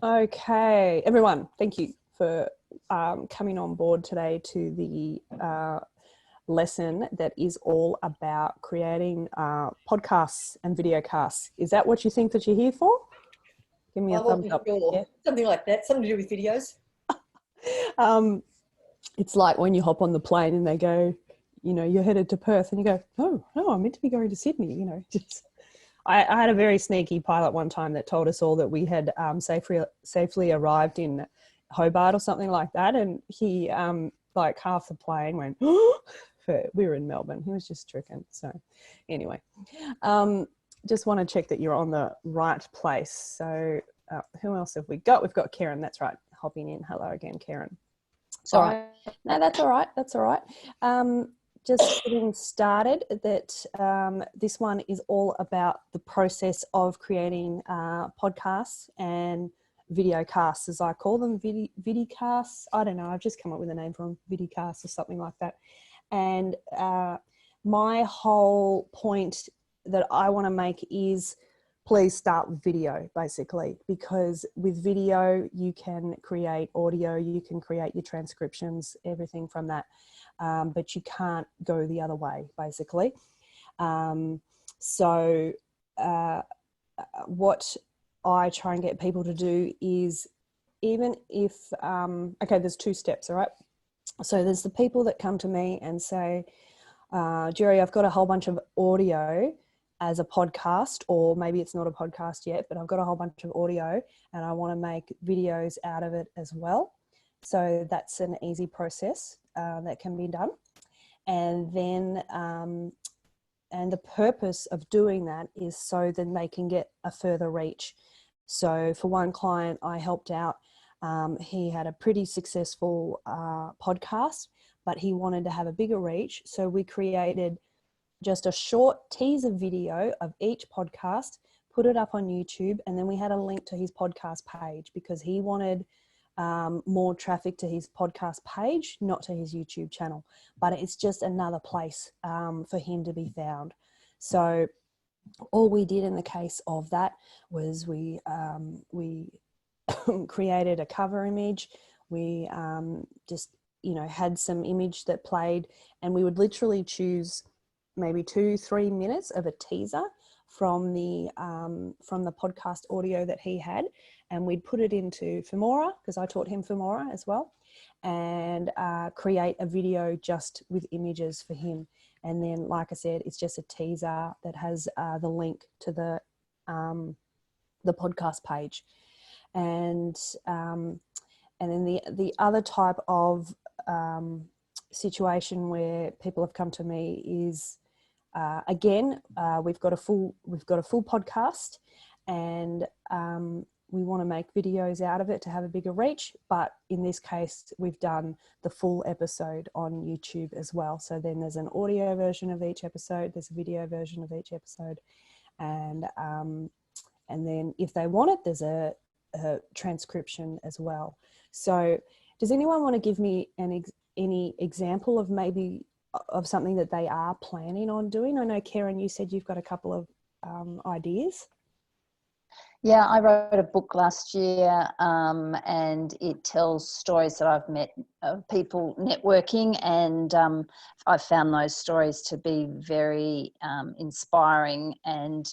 Okay, everyone, thank you for coming on board today to the lesson that is all about creating podcasts and videocasts. Is that what you think that you're here for? Give me a thumbs up. Sure. Yeah. Something like that, something to do with videos. It's like when you hop on the plane and they go, you know, you're headed to Perth and you go, oh, no, I'm meant to be going to Sydney, you know, just... I had a very sneaky pilot one time that told us all that we had safely arrived in Hobart or something like that. And he, like half the plane went, oh, we were in Melbourne. He was just tricking. So anyway, just want to check that you're on the right place. So who else have we got? We've got Karen. That's right. Hopping in. Hello again, Karen. Sorry. All right. No, that's all right. That's all right. Just getting started, that this one is all about the process of creating podcasts and videocasts, as I call them, videocasts. I don't know, I've just come up with a name for them, videocasts or something like that. And my whole point that I want to make is please start with video, basically, because with video you can create audio, you can create your transcriptions, everything from that. But you can't go the other way, basically. So what I try and get people to do is, even if, okay, there's two steps, all right? So there's the people that come to me and say, Jerry, I've got a whole bunch of audio as a podcast, or maybe it's not a podcast yet, but I've got a whole bunch of audio and I want to make videos out of it as well. So that's an easy process that can be done. And then, and the purpose of doing that is so then they can get a further reach. So for one client I helped out, he had a pretty successful podcast, but he wanted to have a bigger reach. So we created just a short teaser video of each podcast, put it up on YouTube, and then we had a link to his podcast page because he wanted more traffic to his podcast page, not to his YouTube channel, but it's just another place for him to be found. So all we did in the case of that was we created a cover image. We just, you know, had some image that played, and we would literally choose maybe 2-3 minutes of a teaser from the podcast audio that he had, and we'd put it into Filmora, because I taught him Filmora as well, and create a video just with images for him. And then, like I said, it's just a teaser that has the link to the podcast page. And then the other type of situation where people have come to me is, again, we've got a full podcast, and we want to make videos out of it to have a bigger reach. But in this case, we've done the full episode on YouTube as well. So then there's an audio version of each episode, there's a video version of each episode, and then if they want it, there's a transcription as well. So does anyone want to give me any example of maybe of something that they are planning on doing? I know, Karen, you said you've got a couple of ideas. Yeah, I wrote a book last year, and it tells stories that I've met of people networking, and I've found those stories to be very inspiring and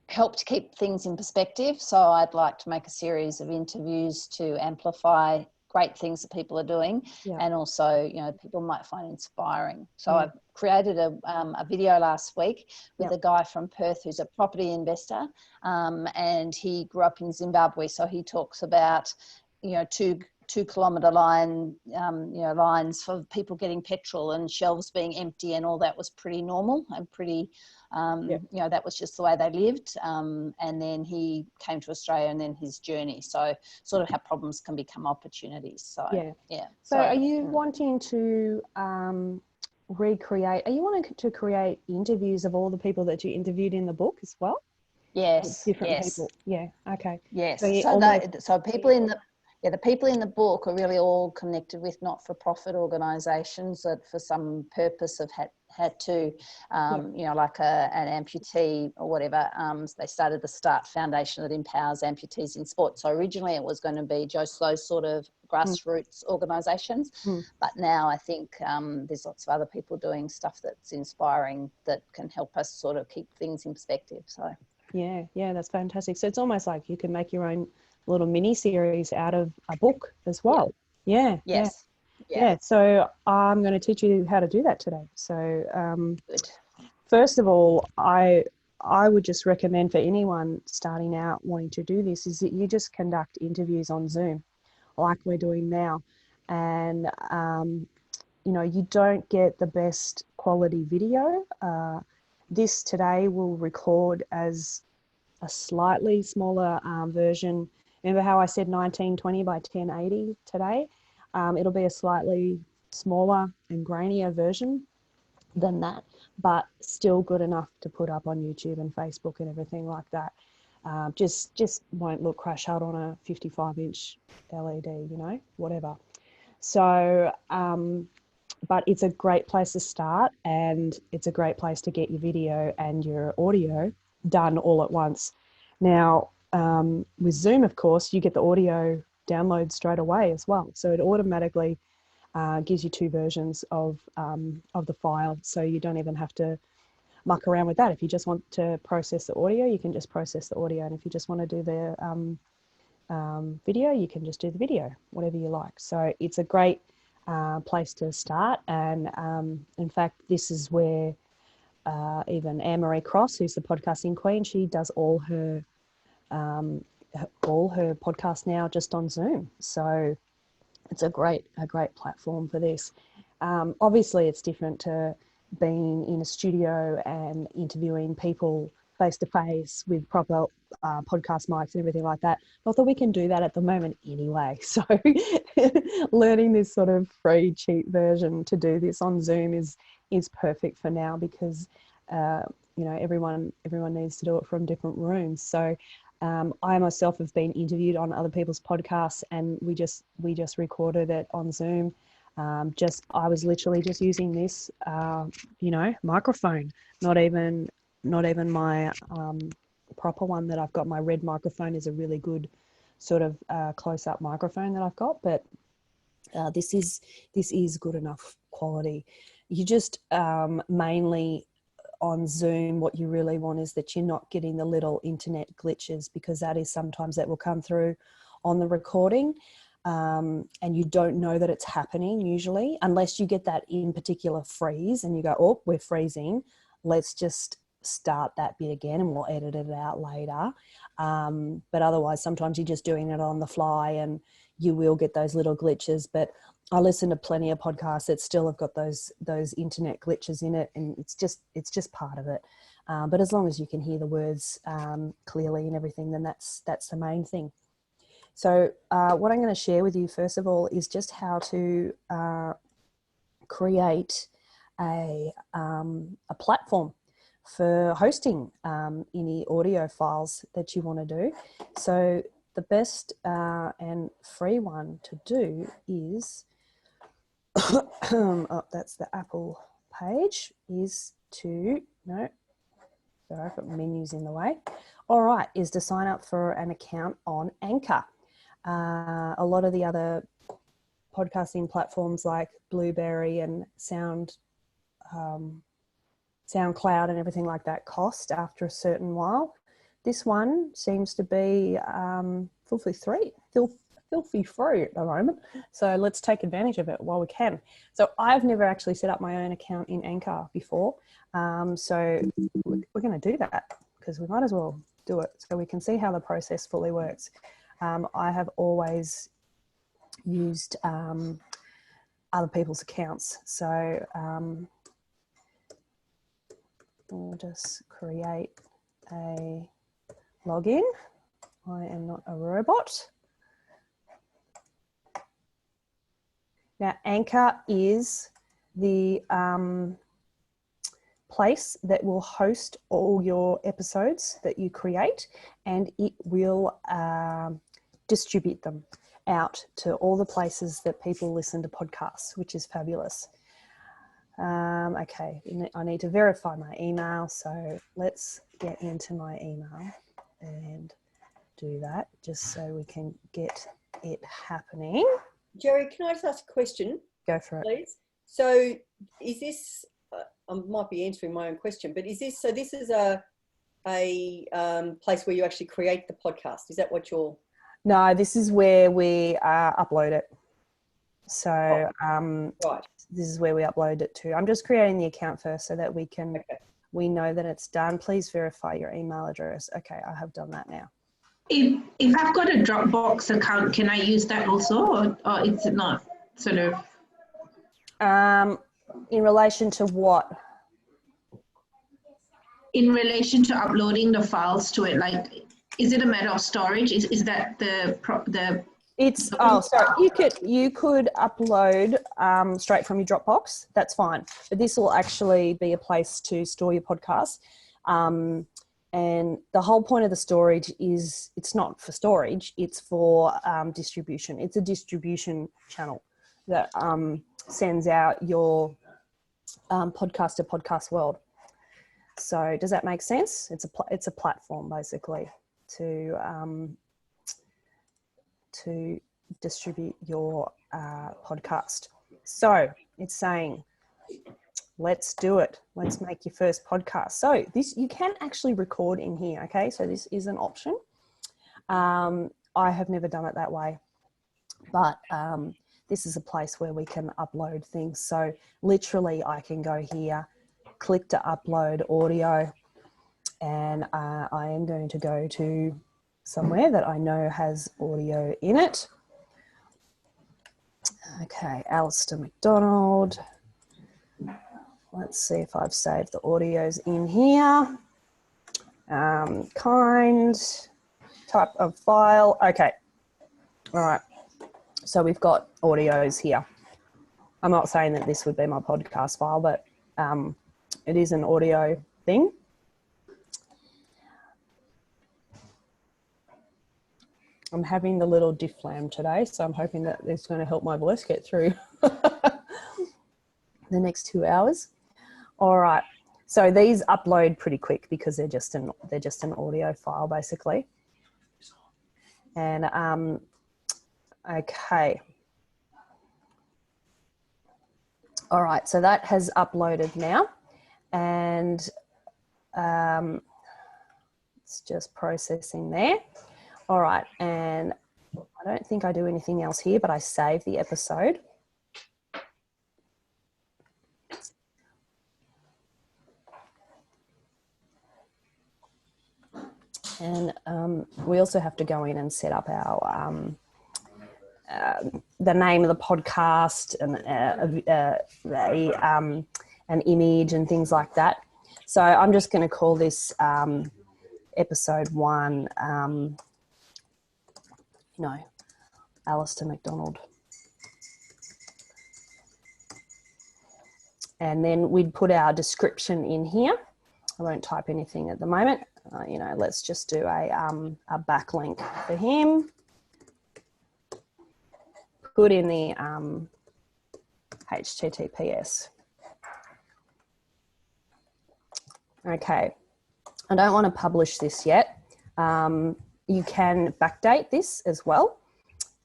help to keep things in perspective. So I'd like to make a series of interviews to amplify great things that people are doing, and also, you know, people might find inspiring. So I've created a video last week with a guy from Perth who's a property investor, and he grew up in Zimbabwe. So he talks about, you know, two kilometre line, you know, lines for people getting petrol and shelves being empty, and all that was pretty normal and pretty, you know, that was just the way they lived. And then he came to Australia, and then his journey. So sort of how problems can become opportunities. So, So are you wanting to recreate, are you wanting to create interviews of all the people that you interviewed in the book as well? Yes. Different people. Yeah. Okay. Yes. So, so people in the, the people in the book are really all connected with not-for-profit organisations that for some purpose have had to, you know, like an amputee or whatever. They started the Start Foundation that empowers amputees in sport. So originally it was going to be just those sort of grassroots organisations, but now I think there's lots of other people doing stuff that's inspiring that can help us sort of keep things in perspective. So yeah, that's fantastic. So it's almost like you can make your own little mini series out of a book as well. Yeah. So I'm going to teach you how to do that today. So Good. first of all, I would just recommend for anyone starting out wanting to do this is that you just conduct interviews on Zoom like we're doing now. And, you know, you don't get the best quality video. This today will record as a slightly smaller version. Remember how I said 1920 by 1080 today? It'll be a slightly smaller and grainier version than that, but still good enough to put up on YouTube and Facebook and everything like that. Just won't look crash hard on a 55-inch LED, you know, whatever. So, but it's a great place to start, and it's a great place to get your video and your audio done all at once. Now, with Zoom, of course, you get the audio download straight away as well. So it automatically gives you two versions of the file. So you don't even have to muck around with that. If you just want to process the audio, you can just process the audio. And if you just want to do the video, you can just do the video, whatever you like. So it's a great place to start. And in fact, this is where even Anne-Marie Cross, who's the podcasting queen, she does all her podcasts now just on Zoom. So it's a great platform for this. Obviously, it's different to being in a studio and interviewing people face to face with proper podcast mics and everything like that. Not that we can do that at the moment anyway. So learning this sort of free, cheap version to do this on Zoom is perfect for now, because you know, everyone needs to do it from different rooms. So I myself have been interviewed on other people's podcasts, and we just recorded it on Zoom. I was literally just using this, you know, microphone, not even my proper one that I've got. My red microphone is a really good sort of close-up microphone that I've got, but this is good enough quality. You just mainly on Zoom, what you really want is that you're not getting the little internet glitches, because that is sometimes that will come through on the recording. And you don't know that it's happening usually, unless you get that in particular freeze and you go, oh, we're freezing. Let's just start that bit again and we'll edit it out later. But otherwise, sometimes you're just doing it on the fly and you will get those little glitches. But I listen to plenty of podcasts that still have got those internet glitches in it, and it's just part of it. But as long as you can hear the words clearly and everything, then that's the main thing. So what I'm going to share with you first of all is just how to create a platform for hosting any audio files that you want to do. So the best and free one to do is, oh, that's the Apple page, is to, no, sorry, I've got menus in the way. All right, is to sign up for an account on Anchor. A lot of the other podcasting platforms like Blueberry and SoundCloud and everything like that cost after a certain while. This one seems to be filthy free at the moment. So let's take advantage of it while we can. So I've never actually set up my own account in Anchor before. So we're going to do that because we might as well do it so we can see how the process fully works. I have always used other people's accounts. So we'll just create a login. I am not a robot. Now, Anchor is the place that will host all your episodes that you create, and it will distribute them out to all the places that people listen to podcasts, which is fabulous. Okay, I need to verify my email. So let's get into my email and do that just so we can get it happening. Jerry, can I just ask a question? Go for it. Please. So is this, I might be answering my own question, but is this, so this is a place where you actually create the podcast? Is that what you're? No, this is where we upload it. So Right. this is where we upload it to. I'm just creating the account first so that we can, we know that it's done. Please verify your email address. Okay, I have done that now. If I've got a Dropbox account, can I use that also, or is it not sort of? In relation to what? In relation to uploading the files to it, like, is it a matter of storage? Is that the It's, oh, sorry, you could upload straight from your Dropbox. That's fine. But this will actually be a place to store your podcast. And the whole point of the storage is it's not for storage, it's for distribution. It's a distribution channel that sends out your podcast to podcast world. So does that make sense? It's a platform basically to distribute your podcast. So it's saying, let's do it. Let's make your first podcast. So this, you can actually record in here. Okay. So this is an option. I have never done it that way, but this is a place where we can upload things. So literally I can go here, click to upload audio, and I am going to go to somewhere that I know has audio in it. Okay, Alistair McDonald. Let's see if I've saved the audios in here. Kind, type of file. Okay, all right. So we've got audios here. I'm not saying that this would be my podcast file, but it is an audio thing. I'm having the little diff lamb today, so I'm hoping that it's going to help my voice get through the next 2 hours. All right, so these upload pretty quick because they're just an audio file basically. And okay, all right, so that has uploaded now, and it's just processing there. All right, and I don't think I do anything else here, but I save the episode. And we also have to go in and set up our the name of the podcast and an image and things like that. So I'm just going to call this episode 1. Alistair McDonald. And then we'd put our description in here. I won't type anything at the moment. Let's just do a backlink for him. Put in the HTTPS. Okay, I don't want to publish this yet. You can backdate this as well.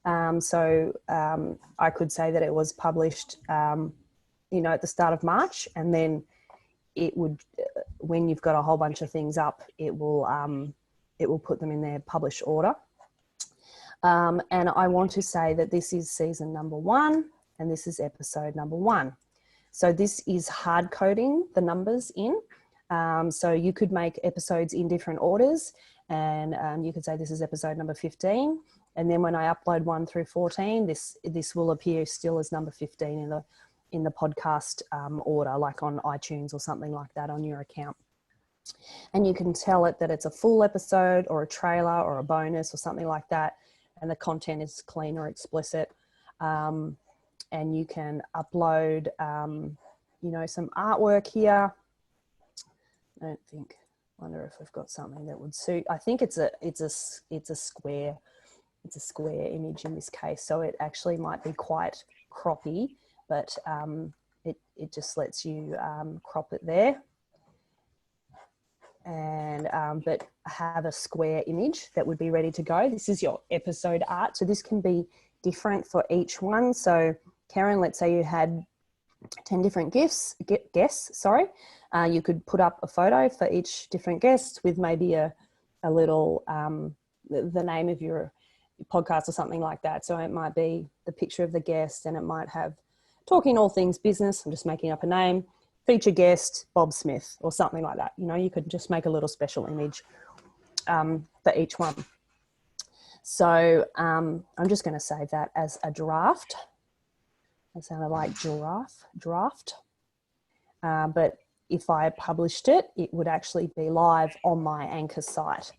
I could say that it was published, at the start of March, and then it would, when you've got a whole bunch of things up, it will put them in their publish order. And I want to say that this is season number 1, and this is episode number 1. So this is hard coding the numbers in. So you could make episodes in different orders, and you could say this is episode number 15. And then when I upload 1 through 14, this will appear still as number 15 in the podcast order, like on iTunes or something like that on your account. And you can tell it that it's a full episode or a trailer or a bonus or something like that, and the content is clean or explicit. And you can upload, some artwork here. Wonder if we've got something that would suit. I think it's a square image in this case, so it actually might be quite croppy, but it just lets you crop it there. And but have a square image that would be ready to go. This is your episode art. So this can be different for each one. So Karen, let's say you had 10 different guests, you could put up a photo for each different guest with maybe a little, the name of your podcast or something like that. So it might be the picture of the guest, and it might have talking all things business. I'm just making up a name. Feature guest, Bob Smith, or something like that. You know, you could just make a little special image for each one. So I'm just going to save that as a draft. That sounded like draft. But if I published it, it would actually be live on my Anchor site.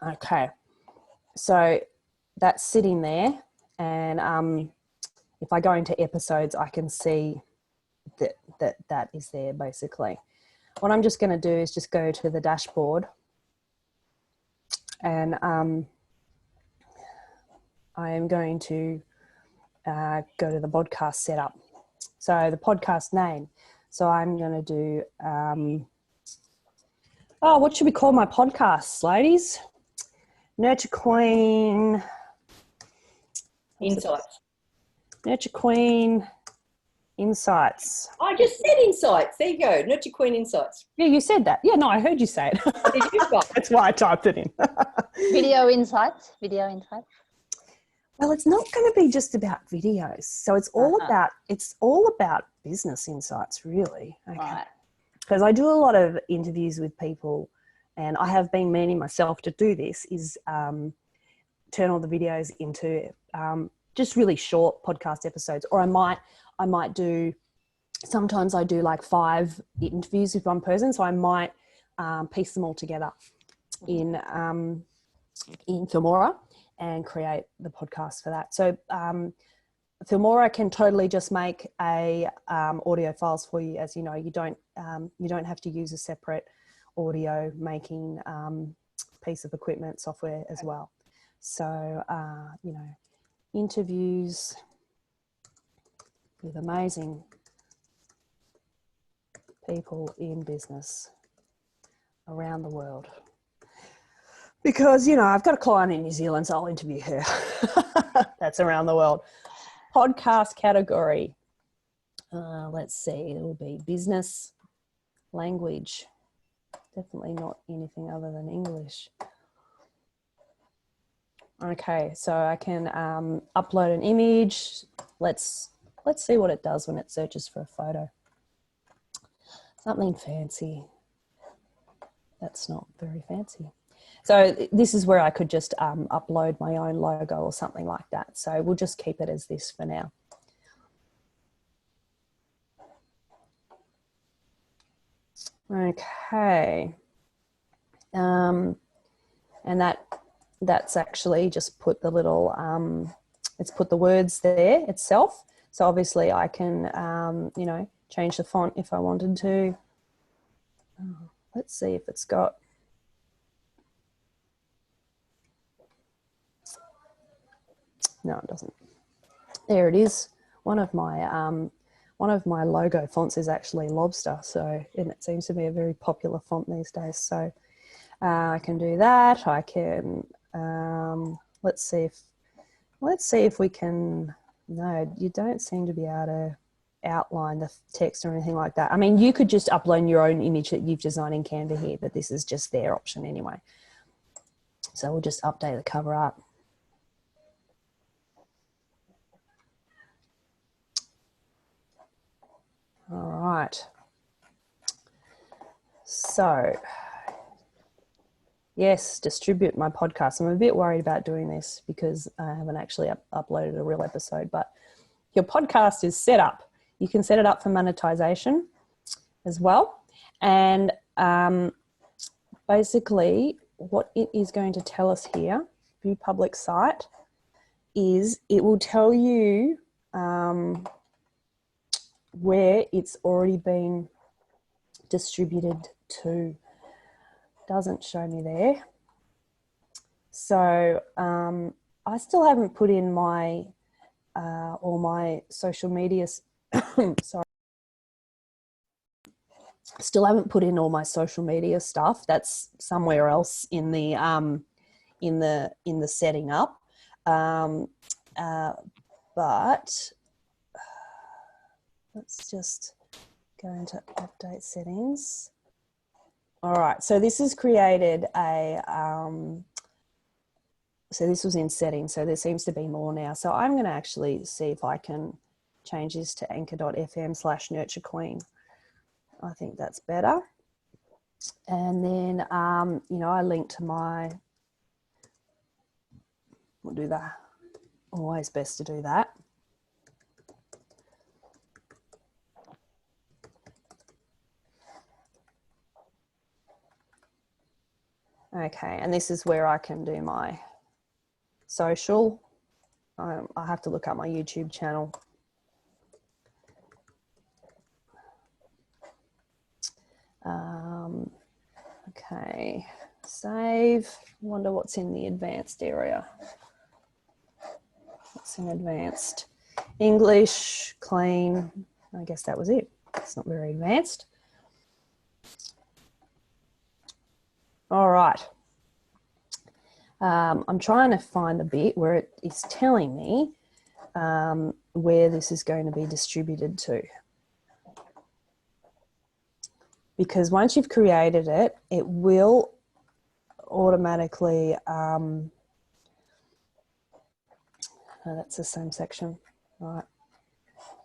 Okay, so that's sitting there, and if I go into episodes, I can see that is there basically. What I'm just going to do is just go to the dashboard, and I am going to go to the podcast setup. So the podcast name. So I'm going to do, what should we call my podcasts, ladies? Nurture Queen. Insights. Nurture Queen Insights. I just said insights. There you go. Nurture Queen Insights. Yeah, you said that. Yeah, no, I heard you say it. Did you? That's why I typed it in. Video insights. Well, it's not going to be just about videos. So it's all about business insights, really. Okay. Right. Because I do a lot of interviews with people, and I have been meaning myself to do this, is turn all the videos into just really short podcast episodes. Or I might do, sometimes I do like 5 interviews with one person, so I might piece them all together in Filmora and create the podcast for that. So Filmora can totally just make a audio files for you. As you know, you don't have to use a separate audio making piece of equipment software as well. So interviews with amazing people in business around the world. Because, I've got a client in New Zealand, so I'll interview her. That's around the world. Podcast category. Let's see. It will be business, language. Definitely not anything other than English. Okay, so I can upload an image. Let's see what it does when it searches for a photo. Something fancy. That's not very fancy. So this is where I could just upload my own logo or something like that. So we'll just keep it as this for now. Okay. And that's actually just put the little, it's put the words there itself. So obviously I can, change the font if I wanted to. Let's see if it's got, no, it doesn't. There it is. One of my logo fonts is actually Lobster, and it seems to be a very popular font these days. So I can do that. I can let's see if we can. No, you don't seem to be able to outline the text or anything like that. I mean, you could just upload your own image that you've designed in Canva here, but this is just their option anyway. So we'll just update the cover art. All right. So, yes, distribute my podcast. I'm a bit worried about doing this because I haven't actually uploaded a real episode, but your podcast is set up. You can set it up for monetization as well. And basically what it is going to tell us here, view public site, is it will tell you where it's already been distributed to. Doesn't show me there. So I still haven't put in my all my social media. Sorry. Still haven't put in all my social media stuff. That's somewhere else in the setting up. But let's just go into update settings. All right, so this has created a, so this was in settings, so there seems to be more now. So I'm going to actually see if I can change this to anchor.fm/nurturequeen. I think that's better. And then, you know, I link to my, we'll do that. Always best to do that. Okay, and this is where I can do my social. I have to look up my YouTube channel. Okay, save. Wonder what's in the advanced area. What's in advanced? English, clean. I guess that was it. It's not very advanced. All right. I'm trying to find the bit where it is telling me where this is going to be distributed to. Because once you've created it, it will automatically, oh, that's the same section, right?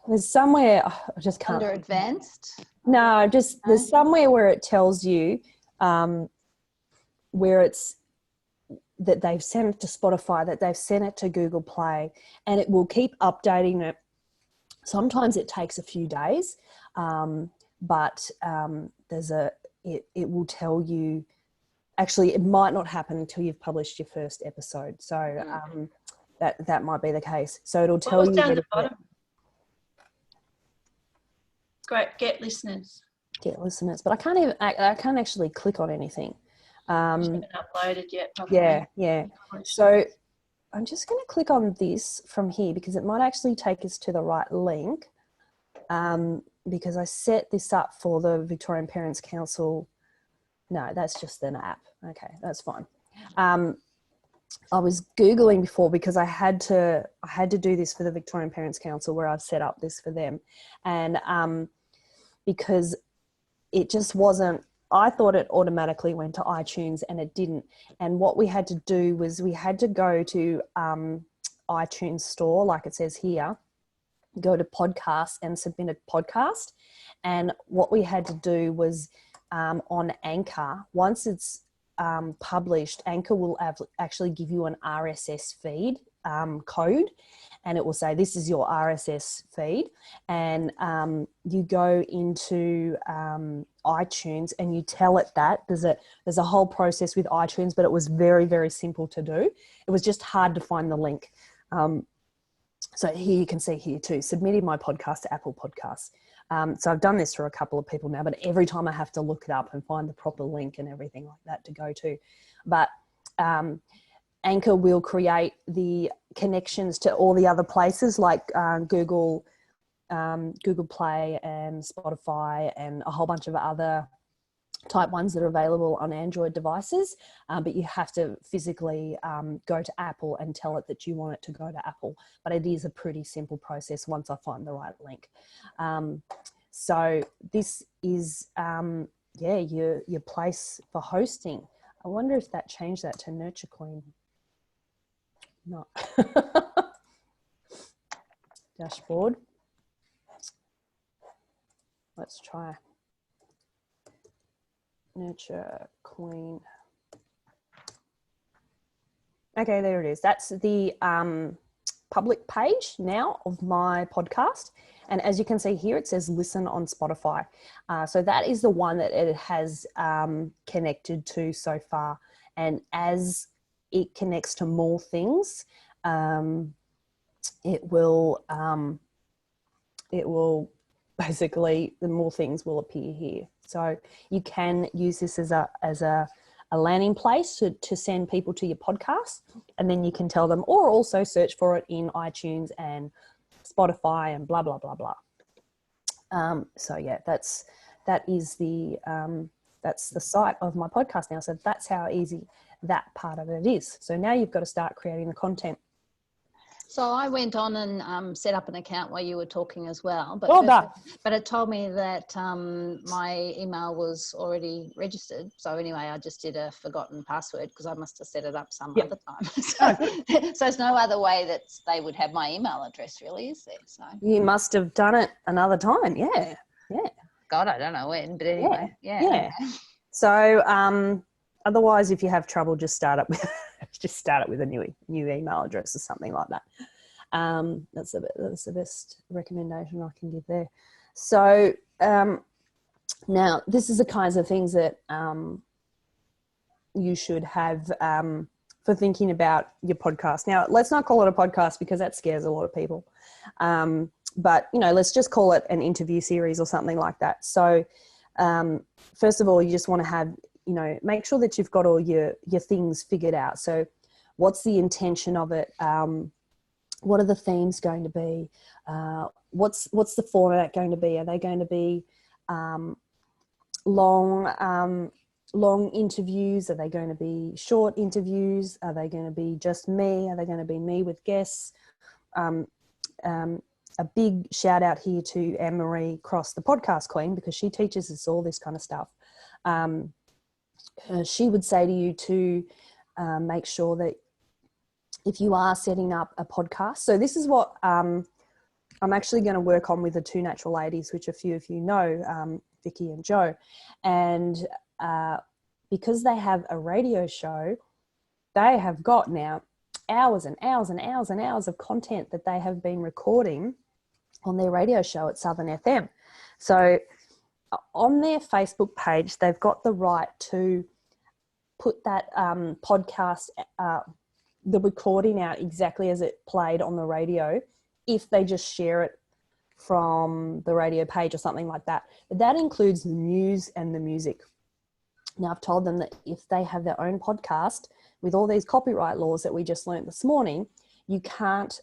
There's somewhere, I just can't. Under advanced? No, just there's somewhere where it tells you where it's, that they've sent it to Spotify, that they've sent it to Google Play, and it will keep updating it. Sometimes it takes a few days, but there's a, it will tell you, actually it might not happen until you've published your first episode. So that might be the case. So it'll tell you down the bottom. Great, get listeners. Get listeners, but I can't actually click on anything. Haven't uploaded yet. Probably. Yeah. So I'm just going to click on this from here because it might actually take us to the right link. Because I set this up for the Victorian Parents Council. No, that's just an app. Okay, that's fine. I was Googling before because I had to do this for the Victorian Parents Council where I've set up this for them. And because it just wasn't, I thought it automatically went to iTunes and it didn't. And what we had to do was we had to go to iTunes store, like it says here, go to podcast and submit a podcast. And what we had to do was on Anchor, once it's published, Anchor will actually give you an RSS feed code, and it will say this is your RSS feed, and you go into iTunes and you tell it that there's a whole process with iTunes, but it was very, very simple to do. It was just hard to find the link. So here you can see here too, submitted my podcast to Apple Podcasts. So I've done this for a couple of people now, but every time I have to look it up and find the proper link and everything like that to go to. But Anchor will create the connections to all the other places like Google Play and Spotify and a whole bunch of other type ones that are available on Android devices, but you have to physically go to Apple and tell it that you want it to go to Apple. But it is a pretty simple process once I find the right link. So this is, yeah, your place for hosting. I wonder if that changed that to Nurture Queen. No. Dashboard. Let's try. Nurture Queen. Okay, there it is. That's the public page now of my podcast. And as you can see here, it says listen on Spotify. So that is the one that it has connected to so far. And as it connects to more things, it will basically, the more things will appear here. So you can use this as a a landing place to send people to your podcast, and then you can tell them, or also search for it in iTunes and Spotify and blah, blah, blah, blah. So yeah, that's the site of my podcast now. So that's how easy that part of it is. So now you've got to start creating the content. So I went on and set up an account while you were talking as well. But Well done. But it told me that my email was already registered. So anyway, I just did a forgotten password because I must have set it up some other time. So there's no other way that they would have my email address, really, is there? So you must have done it another time. Yeah. God, I don't know when, but anyway, yeah. Okay. So otherwise, if you have trouble, just start it with a new email address or something like that. That's the best recommendation I can give there. So now this is the kinds of things that you should have for thinking about your podcast. Now, let's not call it a podcast because that scares a lot of people. But, let's just call it an interview series or something like that. So first of all, you just want to have, make sure that you've got all your things figured out. So what's the intention of it? What are the themes going to be? What's the format going to be? Are they going to be long interviews? Are they going to be short interviews? Are they going to be just me? Are they going to be me with guests? A big shout out here to Anne-Marie Cross, the podcast queen, because she teaches us all this kind of stuff. She would say to you to make sure that if you are setting up a podcast, so this is what I'm actually going to work on with the two natural ladies, which a few of you know, Vicky and Jo. And because they have a radio show, they have got now hours and hours and hours and hours of content that they have been recording on their radio show at Southern FM. So on their Facebook page, they've got the right to put that podcast, the recording out exactly as it played on the radio, if they just share it from the radio page or something like that. But that includes the news and the music. Now, I've told them that if they have their own podcast with all these copyright laws that we just learned this morning, you can't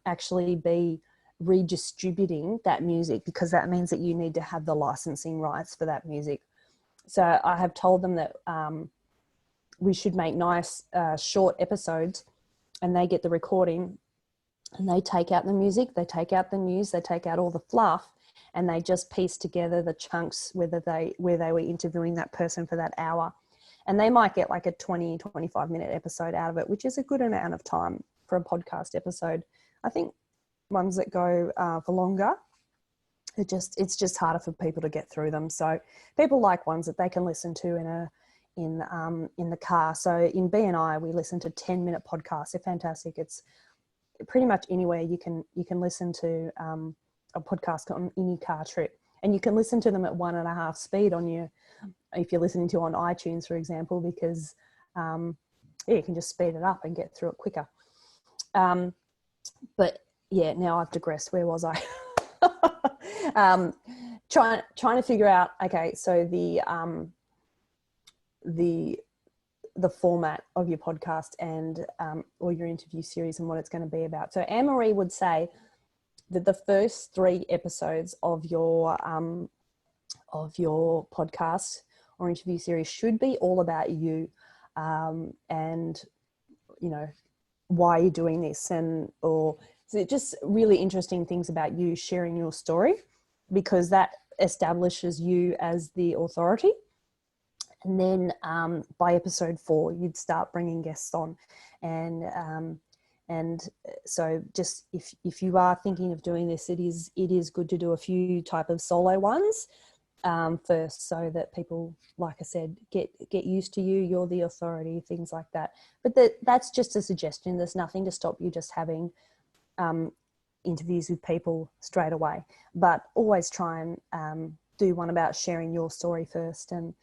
actually be redistributing that music, because that means that you need to have the licensing rights for that music. So I have told them that we should make nice short episodes, and they get the recording and they take out the music, they take out the news, they take out all the fluff, and they just piece together the chunks where they were interviewing that person for that hour. And they might get like a 20, 25-minute episode out of it, which is a good amount of time for a podcast episode. I think ones that go for longer, it's just harder for people to get through them. So people like ones that they can listen to in the car. So in BNI, we listen to 10-minute podcasts. They're fantastic. It's pretty much anywhere you can listen to a podcast on any car trip, and you can listen to them at 1.5 speed if you're listening to on iTunes, for example, because you can just speed it up and get through it quicker. But yeah, now I've digressed. Where was I? Trying to figure out. Okay, so the format of your podcast and or your interview series and what it's going to be about. So Anne-Marie would say that the first 3 episodes of your podcast or interview series should be all about you, and why you're doing this, or so just really interesting things about you, sharing your story, because that establishes you as the authority. And then by episode 4, you'd start bringing guests on, and so just if you are thinking of doing this, it is good to do a few type of solo ones first, so that people, like I said, get used to you. You're the authority, things like that. But that's just a suggestion. There's nothing to stop you just having interviews with people straight away. But always try and do one about sharing your story first, and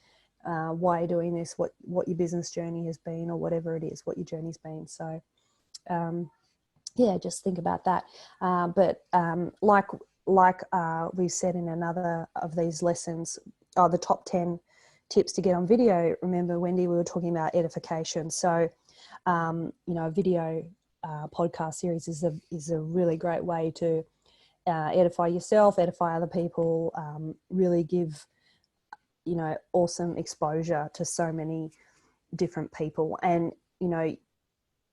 why you're doing this, what your business journey has been, or whatever it is, what your journey's been. So just think about that. But like we've said in another of these lessons, the top 10 tips to get on video, remember, Wendy, we were talking about edification. So, you know, a video podcast series is a really great way to edify yourself, edify other people, really give, you know, awesome exposure to so many different people. And, you know,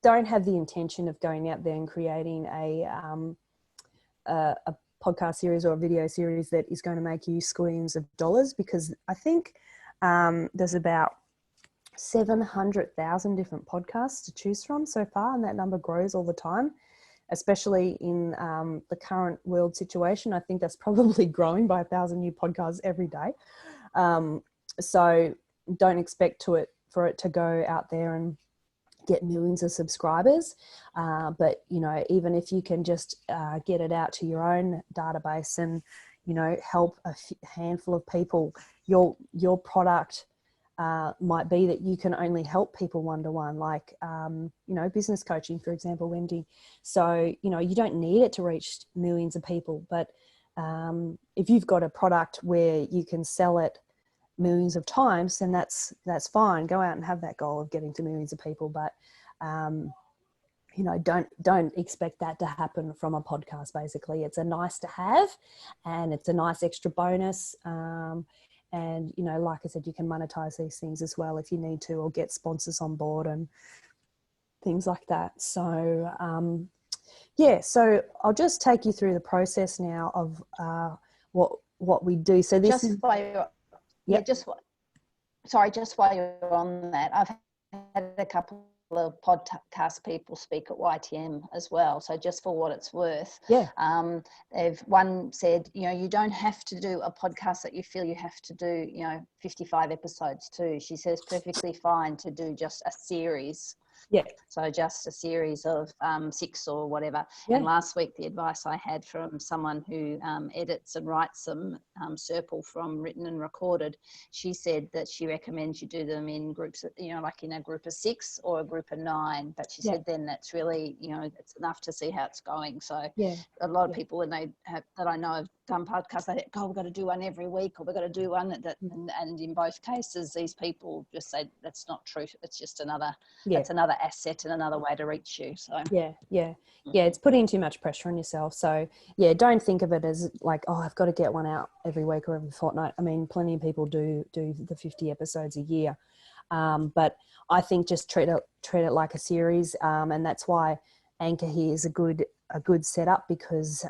don't have the intention of going out there and creating a podcast series or a video series that is going to make you squillions of dollars, because I think there's about 700,000 different podcasts to choose from so far, and that number grows all the time, especially in the current world situation. I think that's probably growing by 1,000 new podcasts every day. So don't expect for it to go out there and get millions of subscribers, but you know, even if you can just get it out to your own database and, you know, help a handful of people, your product might be that you can only help people one-to-one, like you know, business coaching, for example, Wendy. So, you know, you don't need it to reach millions of people, but if you've got a product where you can sell it millions of times, then that's fine. Go out and have that goal of getting to millions of people, but you know, don't expect that to happen from a podcast. Basically, it's a nice to have, and it's a nice extra bonus. And, you know, like I said, you can monetize these things as well if you need to, or get sponsors on board and things like that. So yeah, so I'll just take you through the process now of what we do. So this is just while you're on that, I've had a couple of podcast people speak at YTM as well. So just for what it's worth, one said, you know, you don't have to do a podcast that you feel you have to do, you know, 55 episodes too. She says perfectly fine to do just a series. Yeah. So just a series of 6 or whatever. Yeah. And last week, the advice I had from someone who edits and writes them, Serpil from Written and Recorded, she said that she recommends you do them in groups, you know, like in a group of 6 or a group of 9. But she said then that's really, you know, it's enough to see how it's going. So a lot of people, when they have, that I know have done podcasts, they think, oh, we've got to do one every week, or we've got to do one and in both cases, these people just say that's not true. It's just another, that's another asset and another way to reach you. So it's putting too much pressure on yourself. So don't think of it as like, oh, I've got to get one out every week or every fortnight. I mean, plenty of people do the 50 episodes a year, but I think just treat it like a series, and that's why Anchor here is a good setup, because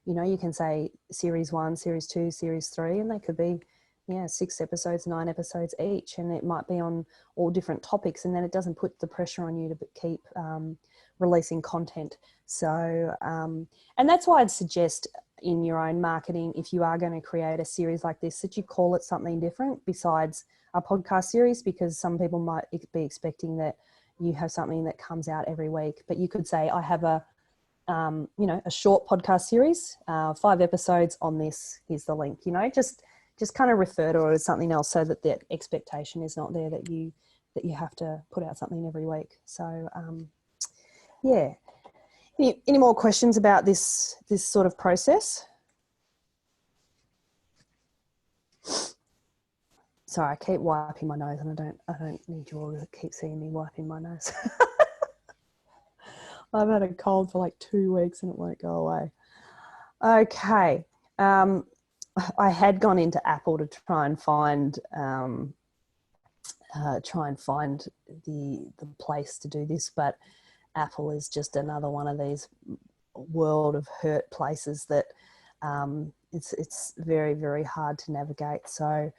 you know, you can say series 1, series 2, series 3, and they could be 6 episodes, 9 episodes each, and it might be on all different topics, and then it doesn't put the pressure on you to keep releasing content. So and that's why I'd suggest in your own marketing, if you are going to create a series like this, that you call it something different besides a podcast series, because some people might be expecting that you have something that comes out every week, but you could say, I have a you know, a short podcast series, 5 episodes on this, here's the link, you know, just kind of refer to it as something else, so that the expectation is not there that you have to put out something every week. So any more questions about this sort of process? Sorry, I keep wiping my nose, and I don't need you all to keep seeing me wiping my nose. I've had a cold for like 2 weeks and it won't go away. Okay. I had gone into Apple to try and find the place to do this, but Apple is just another one of these world of hurt places that it's very, very hard to navigate. So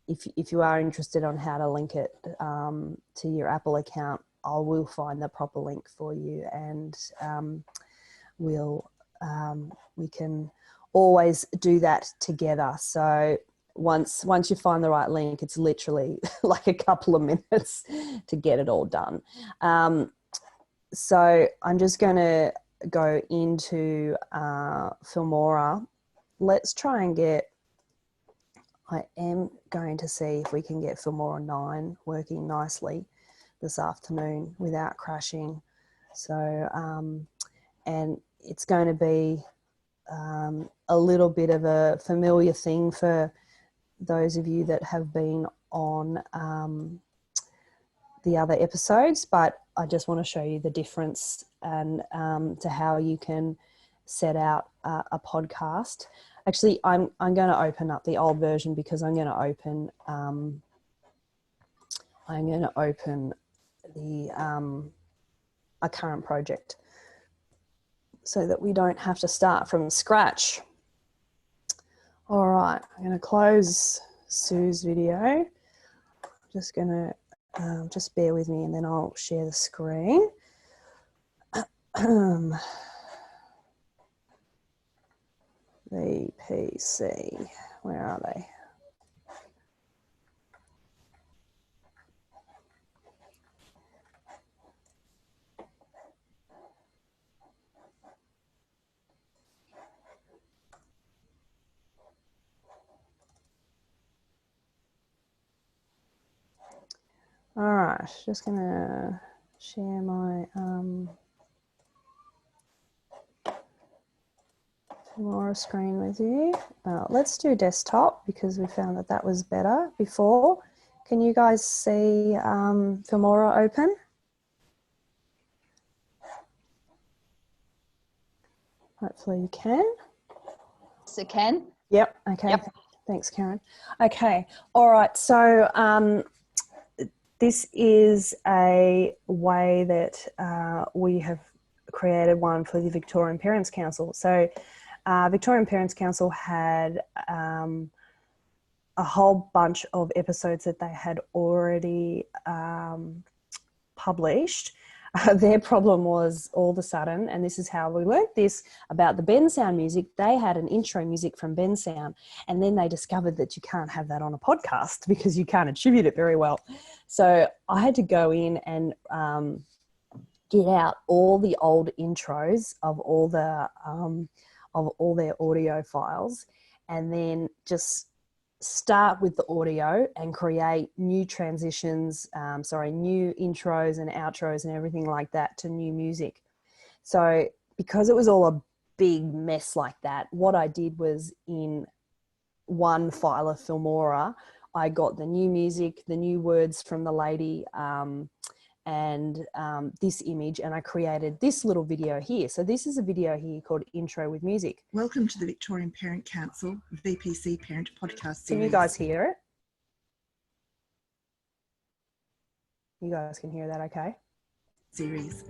if you are interested on how to link it to your Apple account, I will find the proper link for you, and we can always do that together. So once you find the right link, it's literally like a couple of minutes to get it all done. So I'm just going to go into Filmora. Let's try and I am going to see if we can get Filmora 9 working nicely this afternoon without crashing. So, and it's going to be a little bit of a familiar thing for those of you that have been on the other episodes, but I just want to show you the difference and to how you can set out a podcast. Actually, I'm going to open up the old version because I'm going to open the a current project so that we don't have to start from scratch. All right, I'm going to close Sue's video. Just going to just bear with me and then I'll share the screen. VPC, where are they? All right, just gonna share my Filmora screen with you. Let's do desktop because we found that that was better before. Can you guys see Filmora open? Hopefully you can. Yes, it can. Yep, okay. Yep. Thanks, Karen. Okay, all right, so this is a way that we have created one for the Victorian Parents Council. So Victorian Parents Council had a whole bunch of episodes that they had already published. Their problem was all of a sudden, and this is how we learned this about the Ben Sound music, they had an intro music from Ben Sound, and then they discovered that you can't have that on a podcast because you can't attribute it very well. So I had to go in and get out all the old intros of all their audio files, and then just start with the audio and create new transitions, new intros and outros and everything like that to new music. So because it was all a big mess like that, what I did was in one file of Filmora, I got the new music, the new words from the lady, and this image, and I created this little video here. So this is a video here called Intro with Music. Welcome to the Victorian Parent Council VPC Parent Podcast Series. Can you guys hear it? You guys can hear that okay? Series.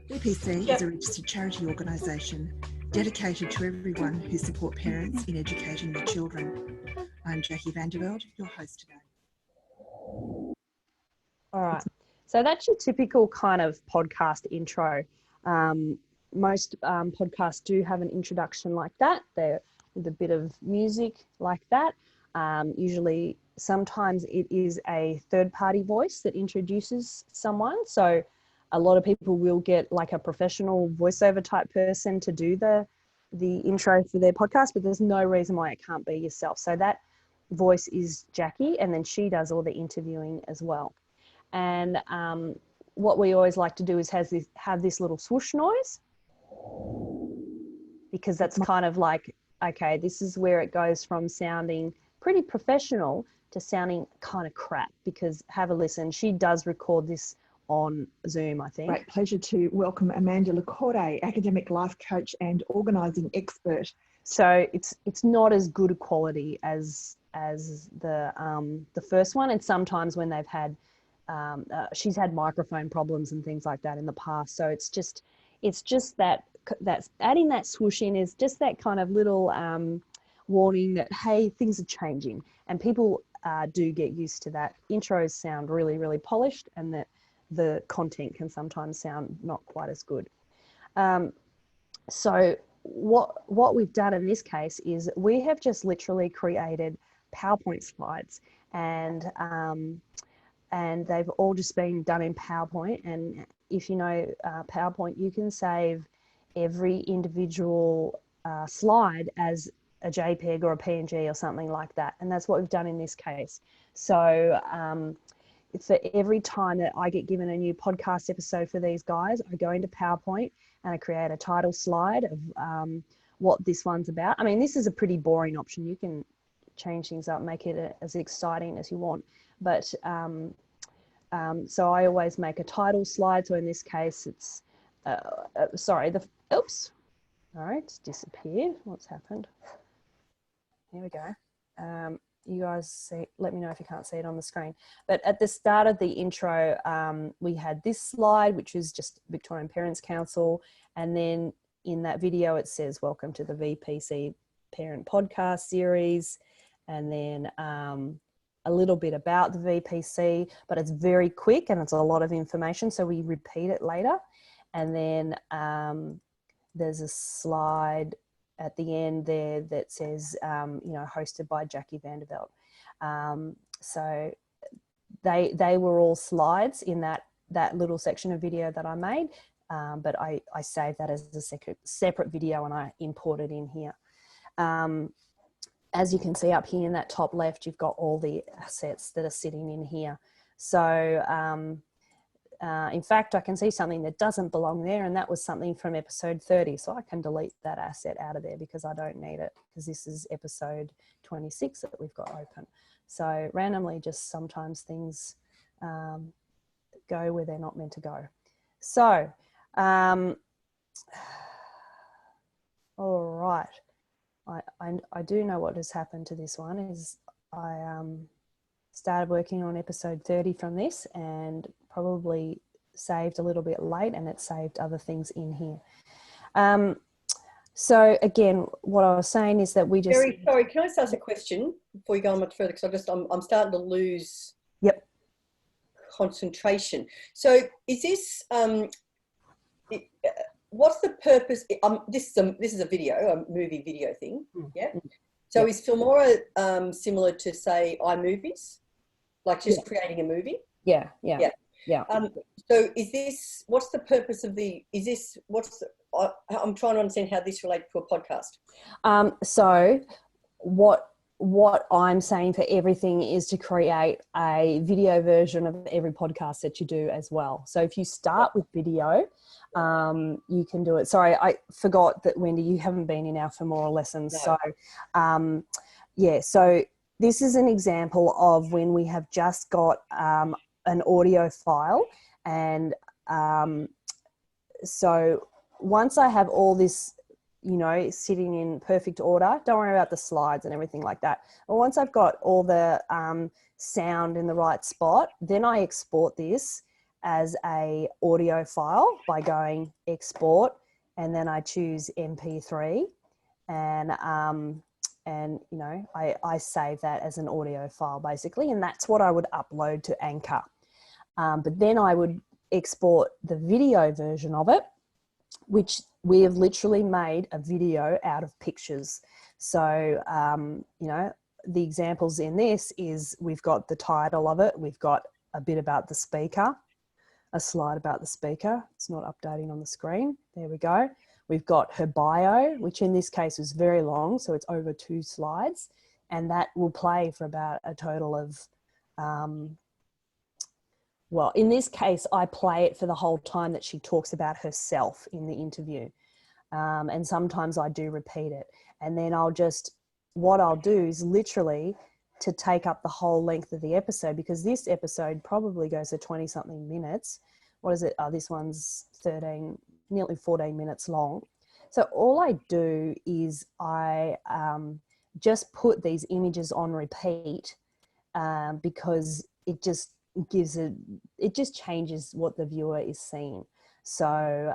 VPC is a registered charity organisation dedicated to everyone who support parents in educating their children. I'm Jackie Vanderveld, your host today. All right. So that's your typical kind of podcast intro. Most podcasts do have an introduction like that. They're with a bit of music like that. Usually, sometimes it is a third-party voice that introduces someone. So a lot of people will get like a professional voiceover type person to do the intro for their podcast, but there's no reason why it can't be yourself. So that voice is Jackie, and then she does all the interviewing as well. And what we always like to do is have this little swoosh noise, because that's kind of like, okay, this is where it goes from sounding pretty professional to sounding kind of crap, because have a listen. She does record this on Zoom, I think. Great pleasure to welcome Amanda Lecorde, academic life coach and organising expert. So it's not as good a quality as the first one, and sometimes when they've had she's had microphone problems and things like that in the past. So it's just that's adding that swoosh in is just that kind of little warning that, hey, things are changing, and people do get used to that. Intros sound really, really polished, and that the content can sometimes sound not quite as good. So what we've done in this case is we have just literally created PowerPoint slides, and they've all just been done in PowerPoint. And if you know PowerPoint, you can save every individual slide as a JPEG or a PNG or something like that. And that's what we've done in this case. So for every time that I get given a new podcast episode for these guys, I go into PowerPoint and I create a title slide of what this one's about. I mean, this is a pretty boring option. You can change things up, make it as exciting as you want. But so I always make a title slide. So in this case, it's, oops. All right, it's disappeared. What's happened? Here we go. You guys see, let me know if you can't see it on the screen. But at the start of the intro, we had this slide, which is just Victorian Parents Council. And then in that video, it says, welcome to the VPC Parent Podcast Series. And then a little bit about the VPC, but it's very quick and it's a lot of information. So we repeat it later. And then there's a slide at the end there that says, you know, hosted by Jackie Vanderveld. So they were all slides in that little section of video that I made, but I saved that as a separate video and I import it in here. As you can see up here in that top left, you've got all the assets that are sitting in here. So in fact, I can see something that doesn't belong there, and that was something from episode 30. So I can delete that asset out of there because I don't need it, because this is episode 26 that we've got open. So randomly, just sometimes things go where they're not meant to go. So, all right. I do know what has happened to this one is I started working on episode 30 from this and probably saved a little bit late, and it saved other things in here. So again, what I was saying is that we just... Very sorry, can I just ask a question before you go on much further? Because I'm starting to lose concentration. So is this... what's the purpose? This is a video, a movie video thing, yeah? So is Filmora similar to, say, iMovies? Like just creating a movie? Yeah. So is this, what's the purpose of I'm trying to understand how this relates to a podcast. So what I'm saying for everything is to create a video version of every podcast that you do as well. So if you start with video, you can do it. Sorry, I forgot that, Wendy, you haven't been in our Filmora lessons. No. So so this is an example of when we have just got an audio file, and so once I have all this, you know, sitting in perfect order, don't worry about the slides and everything like that. But once I've got all the sound in the right spot, then I export this as a audio file by going export, and then I choose MP3, and you know, I save that as an audio file basically, and that's what I would upload to Anchor. But then I would export the video version of it, which we have literally made a video out of pictures. So, you know, the examples in this is we've got the title of it. We've got a bit about the speaker, a slide about the speaker. It's not updating on the screen. There we go. We've got her bio, which in this case is very long. So it's over 2 slides, and that will play for about a total of, well, in this case, I play it for the whole time that she talks about herself in the interview. And sometimes I do repeat it. And then what I'll do is literally to take up the whole length of the episode, because this episode probably goes to 20 something minutes. What is it? Oh, this one's nearly 14 minutes long. So all I do is I just put these images on repeat because it just changes what the viewer is seeing. So,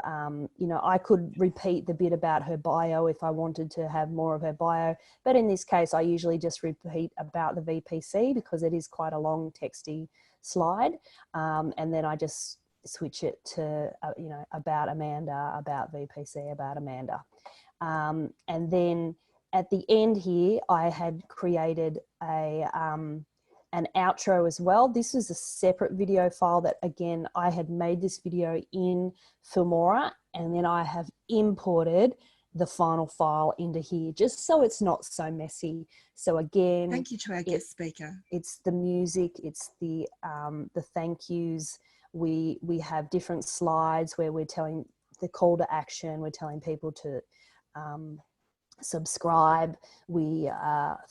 you know, I could repeat the bit about her bio if I wanted to have more of her bio. But in this case, I usually just repeat about the VPC because it is quite a long texty slide. And then I just switch it to, you know, about Amanda, about VPC, about Amanda. And then at the end here, I had created an outro as well. This was a separate video file that, again, I had made this video in Filmora, and then I have imported the final file into here just so it's not so messy. So again, thank you to our guest speaker. It's the music, it's the thank yous. We have different slides where we're telling the call to action. We're telling people to subscribe. We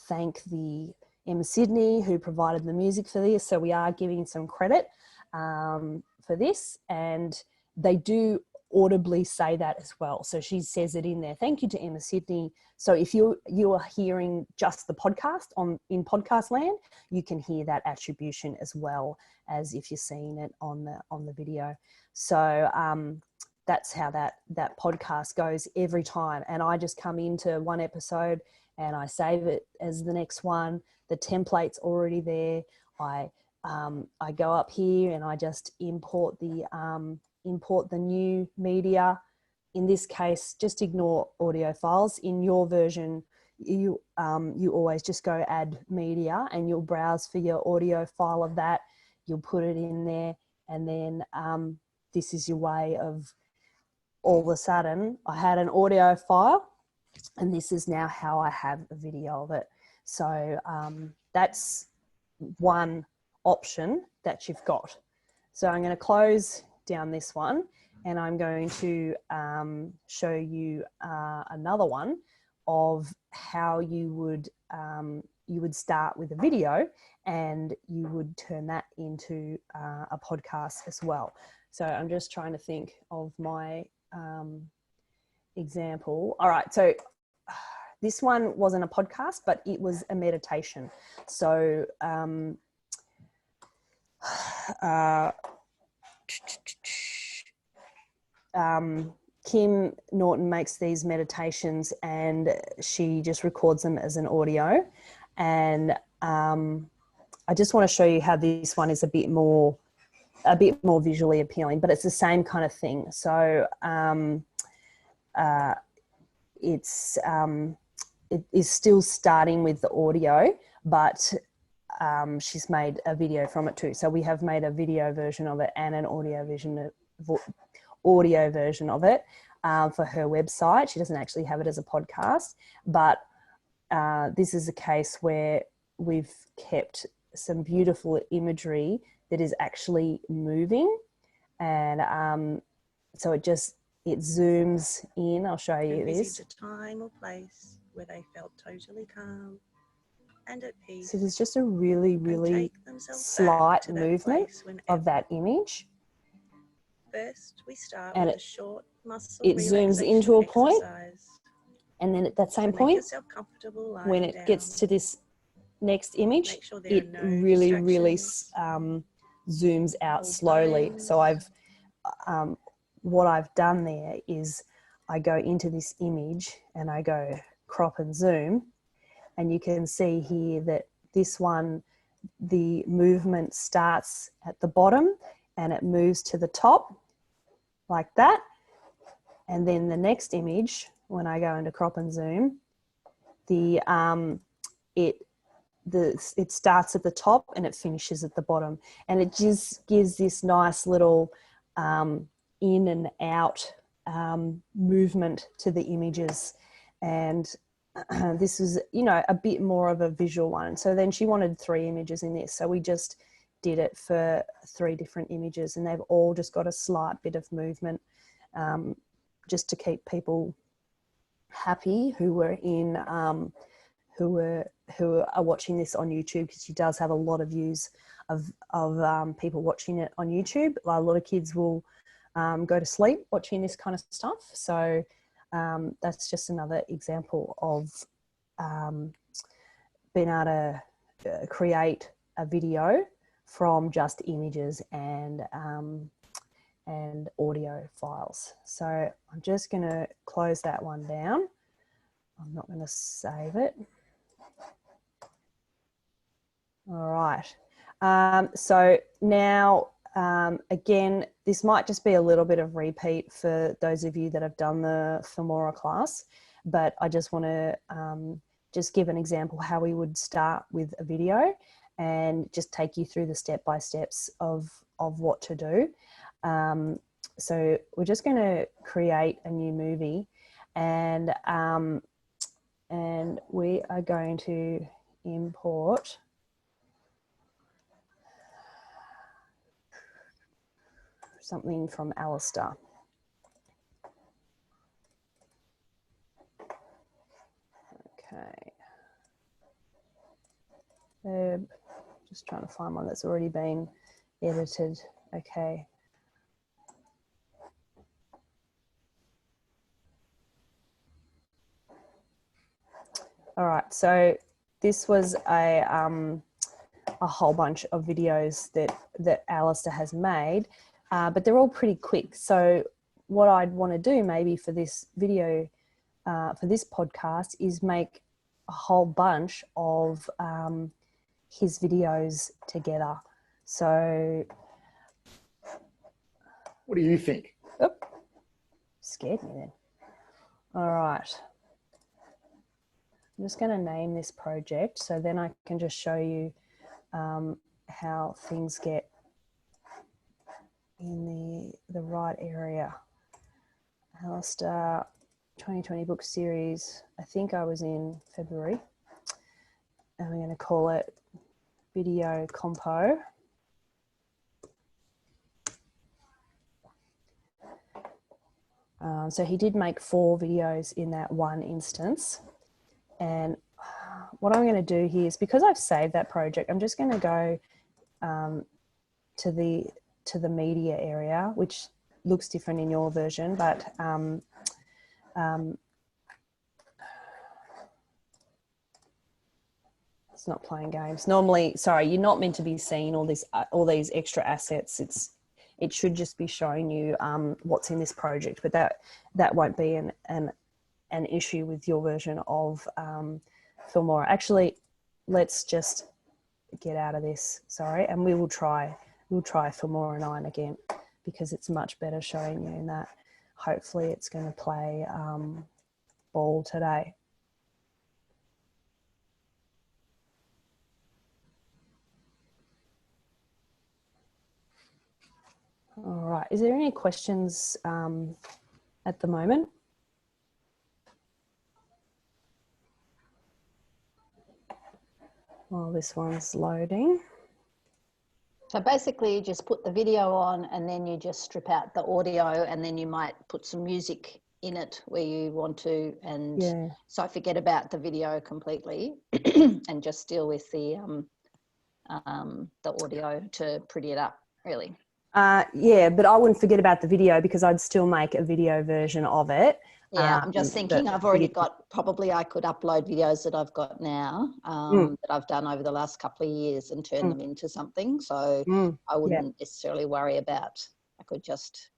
thank the Emma Sydney who provided the music for this. So we are giving some credit for this, and they do audibly say that as well. So she says it in there. Thank you to Emma Sydney. So if you are hearing just the podcast in podcast land, you can hear that attribution as well as if you're seeing it on the video. So that's how that podcast goes every time. And I just come into one episode and I save it as the next one. The template's already there. I go up here and I just import the new media. In this case, just ignore audio files. In your version, you always just go add media and you'll browse for your audio file of that. You'll put it in there, and then this is your way of, all of a sudden, I had an audio file and this is now how I have a video of it. So that's one option that you've got. So I'm going to close down this one and I'm going to show you another one of how you would start with a video and you would turn that into a podcast as well. So I'm just trying to think of my example. All right, so this one wasn't a podcast, but it was a meditation. So Kim Norton makes these meditations and she just records them as an audio. And I just want to show you how this one is a bit more visually appealing, but it's the same kind of thing. So it is still starting with the audio, but she's made a video from it too. So we have made a video version of it and an audio version of it for her website. She doesn't actually have it as a podcast, but this is a case where we've kept some beautiful imagery that is actually moving, and so it zooms in. I'll show you this. A time or place where they felt totally calm and at peace. So there's just a really slight movement of that image. First, we start and with a short muscle it zooms into a point, exercise. And then at that same point, when it gets to this next image, it really zooms out slowly. So what I've done there is I go into this image and I go crop and zoom, and you can see here that this one, the movement starts at the bottom and it moves to the top like that. And then the next image, when I go into crop and zoom, it starts at the top and it finishes at the bottom, and it just gives this nice little in and out movement to the images. And this is, a bit more of a visual one. So then she wanted 3 images in this, so we just did it for 3 different images, and they've all just got a slight bit of movement, just to keep people happy who are watching this on YouTube, because she does have a lot of views of people watching it on YouTube. A lot of kids will go to sleep watching this kind of stuff. So that's just another example of being able to create a video from just images and audio files. So I'm just going to close that one down. I'm not going to save it. All right. So now, again, this might just be a little bit of repeat for those of you that have done the Filmora class, but I just want to just give an example how we would start with a video and just take you through the step-by-steps of what to do. So we're just going to create a new movie, and we are going to import something from Alistair. trying to find one that's already been edited. Okay. All right, so this was a whole bunch of videos that Alistair has made, but they're all pretty quick. So what I'd want to do maybe for this video, for this podcast, is make a whole bunch of his videos together. So what do you think? Oop, scared me then. All right. I'm just going to name this project so then I can just show you how things get in the right area. Alistair 2020 book series. I think I was in February. And we're going to call it Video Compo. So he did make 4 videos in that one instance. And what I'm going to do here is, because I've saved that project, I'm just going to go to the media area, which looks different in your version, but it's not playing games. Normally, sorry, you're not meant to be seeing all these extra assets. It should just be showing you what's in this project, but that won't be an issue with your version of Filmora. Actually, let's just get out of this, sorry, and we'll try Filmora 9 again, because it's much better showing you in that. Hopefully it's going to play ball today. All right, is there any questions at the moment? Well, this one's loading. So basically you just put the video on and then you just strip out the audio, and then you might put some music in it where you want to, and Yeah. so forget about the video completely and just deal with the audio to pretty it up, really. Yeah, but I wouldn't forget about the video, because I'd still make a video version of it. Yeah, I'm just thinking I've already got, probably I could upload videos that I've got now that I've done over the last couple of years and turn them into something. So I wouldn't necessarily worry about, I could just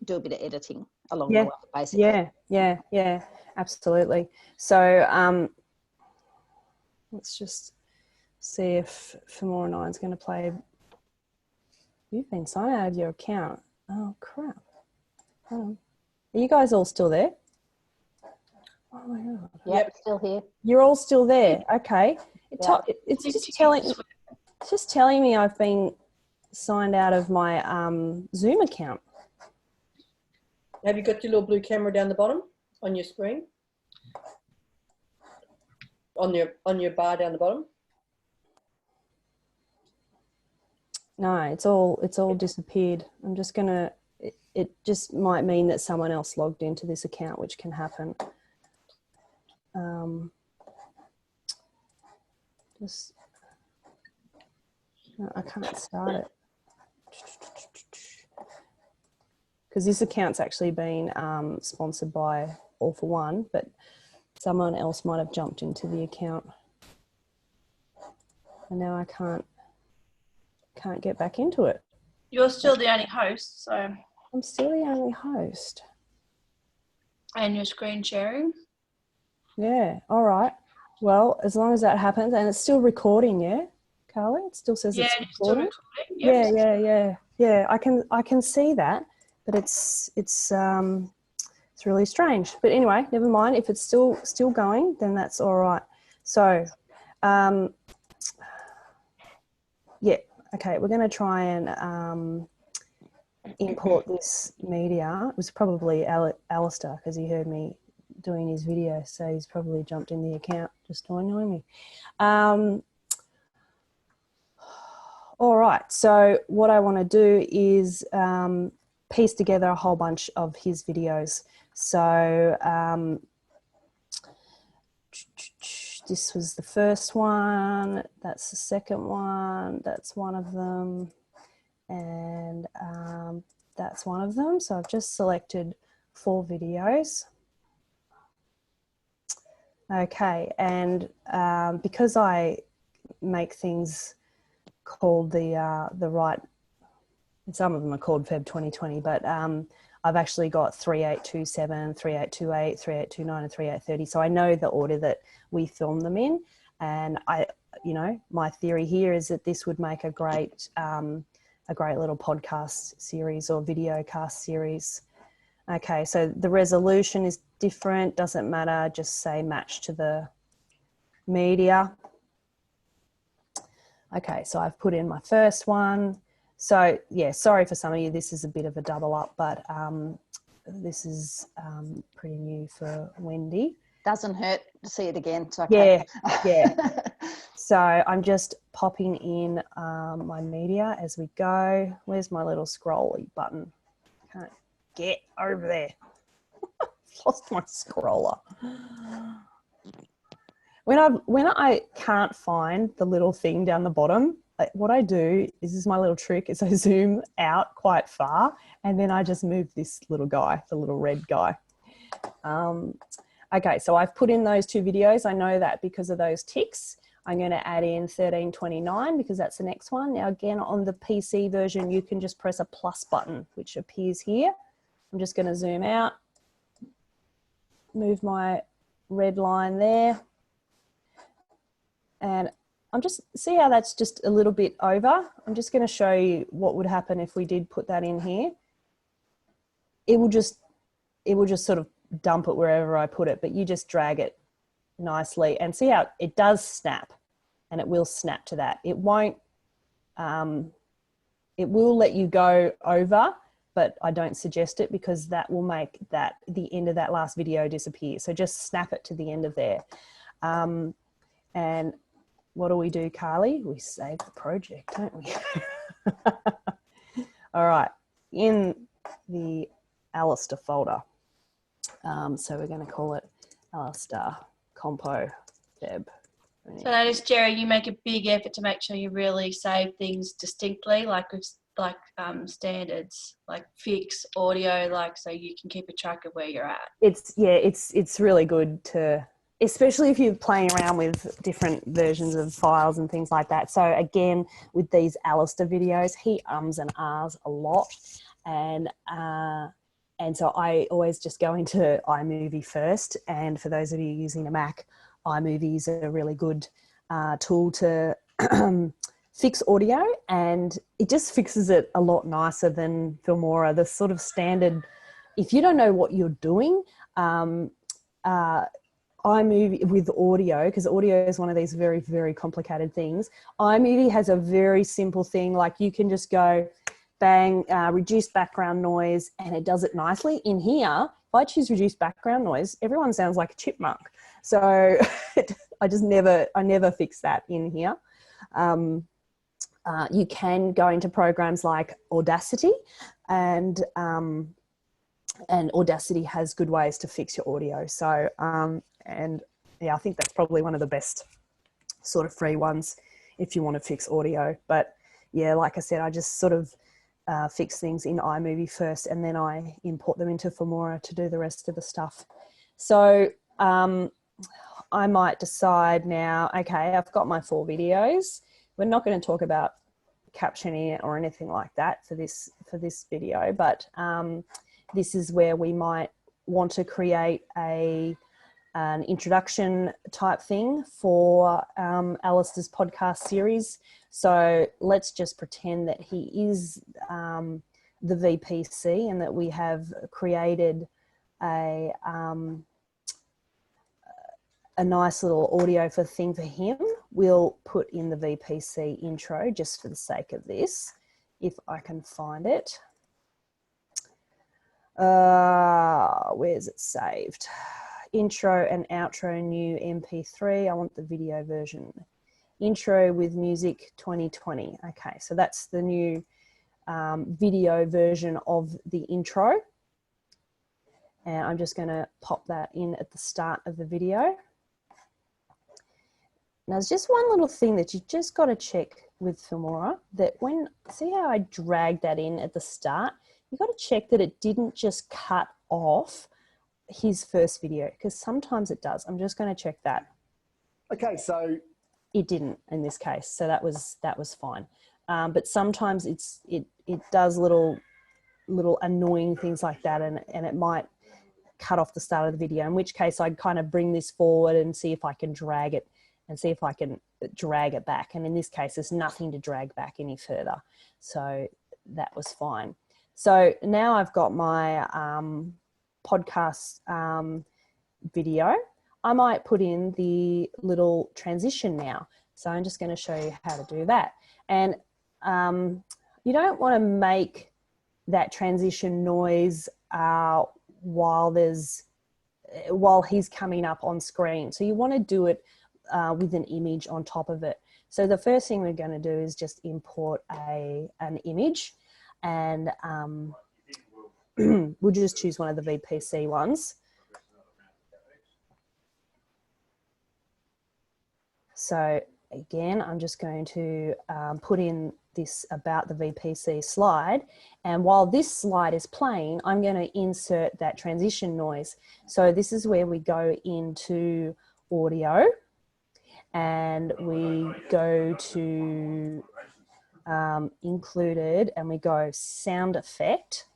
do a bit of editing along the way, basically. Yeah, absolutely. So let's just see if Filmora 9 is going to play. You've been signed out of your account. Oh, crap. Are you guys all still there? Oh my God. Yep, still here. You're all still there. Okay. It's just telling me I've been signed out of my Zoom account. Have you got your little blue camera down the bottom on your screen? On your bar down the bottom? No, it's all disappeared. I'm just gonna. It just might mean that someone else logged into this account, which can happen. No, I can't start it because this account's actually been sponsored by All for One, but someone else might have jumped into the account, and now I can't get back into it. You're still the only host, so. I'm still the only host. And you're screen sharing? Yeah, all right. Well, as long as that happens, and it's still recording, yeah, Carly? It still says it's recording? Still recording. Yep. Yeah. I can see that, but it's really strange. But anyway, never mind. If it's still going, then that's all right. So, yeah, okay, we're going to try and import this media. It was probably Alistair, because he heard me doing his video, so he's probably jumped in the account just to annoy me. All right, so what I want to do is piece together a whole bunch of his videos. So this was the first one, that's the second one, that's one of them, and that's one of them. So I've just selected 4 videos. Okay, and because I make things called the right, some of them are called Feb 2020, but I've actually got 3827, 3828, 3829 and 3830. So I know the order that we film them in, and my theory here is that this would make a great little podcast series or video cast series. Okay, so the resolution is different, doesn't matter, just say match to the media. Okay, so I've put in my first one. So yeah, sorry for some of you, this is a bit of a double up, but this is pretty new for Wendy. Doesn't hurt to see it again. It's Yeah, okay. yeah. So I'm just popping in my media as we go. Where's my little scrolly button? Can't get over there. Lost my scroller. When I can't find the little thing down the bottom, what I do is my little trick is I zoom out quite far, and then I just move this little guy, the little red guy. Okay, so I've put in those 2 videos. I know that because of those ticks. I'm going to add in 1329 because that's the next one. Now again, on the PC version, you can just press a plus button, which appears here. I'm just going to zoom out, move my red line there. And I'm just, see how that's just a little bit over? I'm just going to show you what would happen if we did put that in here. It will just sort of dump it wherever I put it, but you just drag it nicely and see how it does snap, and it will snap to that. It won't, it will let you go over, but I don't suggest it because that will make that the end of that last video disappear. So just snap it to the end of there. And what do, Carly? We save the project, don't we? All right, in the Alistair folder. So we're going to call it Alistair Compo Feb. So notice, Jerry, you make a big effort to make sure you really save things distinctly, like with standards, like fix audio, like so you can keep a track of where you're at. It's really good to, especially if you're playing around with different versions of files and things like that. So again, with these Alistair videos, he ums and ahs a lot, and so I always just go into iMovie first. And for those of you using a Mac, iMovie is a really good tool to fix audio, and it just fixes it a lot nicer than Filmora. The sort of standard, if you don't know what you're doing, iMovie with audio, because audio is one of these very, very complicated things. iMovie has a very simple thing, like you can just go bang, reduce background noise, and it does it nicely. In here, if I choose reduce background noise, everyone sounds like a chipmunk. So I never fix that in here. You can go into programs like Audacity, and Audacity has good ways to fix your audio. So, and yeah, I think that's probably one of the best sort of free ones if you want to fix audio. But yeah, like I said, I just sort of fix things in iMovie first, and then I import them into Filmora to do the rest of the stuff. So I might decide now, okay, I've got my 4 videos. We're not going to talk about captioning it or anything like that for this video, but this is where we might want to create an introduction type thing for Alistair's podcast series. So let's just pretend that he is the VPC and that we have created a nice little audio thing for him. We'll put in the VPC intro just for the sake of this, if I can find it. Where's it saved? Intro and outro, new MP3. I want the video version. Intro with music 2020. Okay, so that's the new video version of the intro. And I'm just going to pop that in at the start of the video. Now, there's just one little thing that you just got to check with Filmora, that see how I dragged that in at the start? You got to check that it didn't just cut off his first video, because sometimes it does. I'm just going to check that. Okay, so it didn't in this case, so that was fine. But sometimes it does little annoying things like that, and it might cut off the start of the video, in which case I'd kind of bring this forward and see if I can drag it and see if I can drag it back. And in this case, there's nothing to drag back any further. So that was fine. So now I've got my podcast video. I might put in the little transition now. So I'm just going to show you how to do that. And you don't want to make that transition noise while he's coming up on screen. So you want to do it with an image on top of it. So the first thing we're going to do is just import an image, and we'll just choose one of the VPC ones. So again, I'm just going to put in this about the VPC slide. And while this slide is playing, I'm going to insert that transition noise. So this is where we go into audio, and we go to included, and we go sound effect.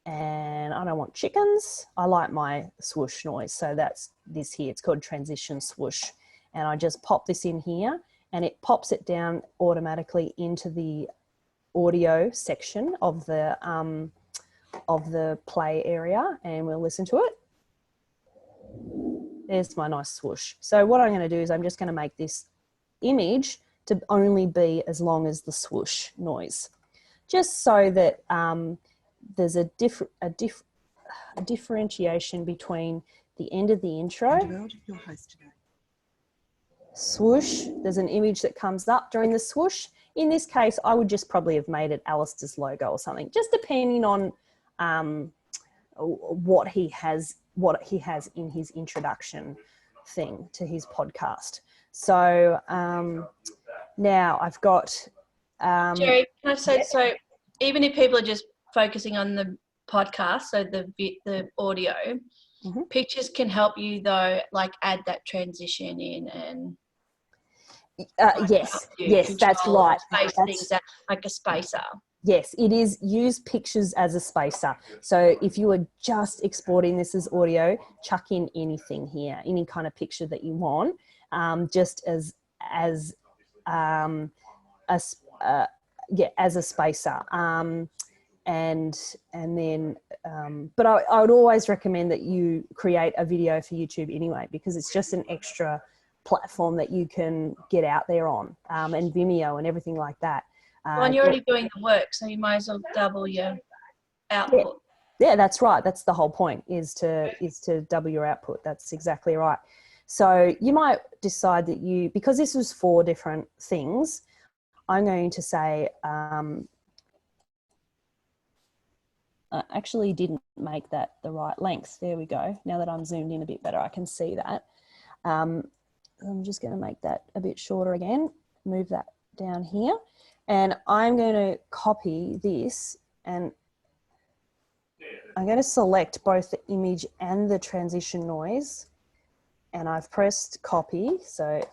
And I don't want chickens. I like my swoosh noise. So that's this here. It's called transition swoosh. And I just pop this in here, and it pops it down automatically into the audio section of the play area, and we'll listen to it. There's my nice swoosh. So what I'm going to do is I'm just going to make this image to only be as long as the swoosh noise, just so that there's a differentiation between the end of the intro. Vandervelde, your host today. Swoosh, there's an image that comes up during the swoosh. In this case, I would just probably have made it Alistair's logo or something, just depending on what he has in his introduction thing to his podcast. So now I've got Jerry, can I say, so even if people are just focusing on the podcast, so the audio, pictures can help you though, like add that transition in and yes, that's right. Space things out, like a spacer. Yes, it is. Use pictures as a spacer. So if you are just exporting this as audio, chuck in anything here, any kind of picture that you want, just as a spacer. And then, but I would always recommend that you create a video for YouTube anyway, because it's just an extra platform that you can get out there on, and Vimeo and everything like that. Well, and you're already doing the work, so you might as well double your output. Yeah, that's right. That's the whole point, is to double your output. That's exactly right. So you might decide that because this was 4 different things, I'm going to say, I actually didn't make that the right length. There we go. Now that I'm zoomed in a bit better, I can see that. I'm just going to make that a bit shorter again, move that down here. And I'm going to copy this, and I'm going to select both the image and the transition noise, and I've pressed copy, so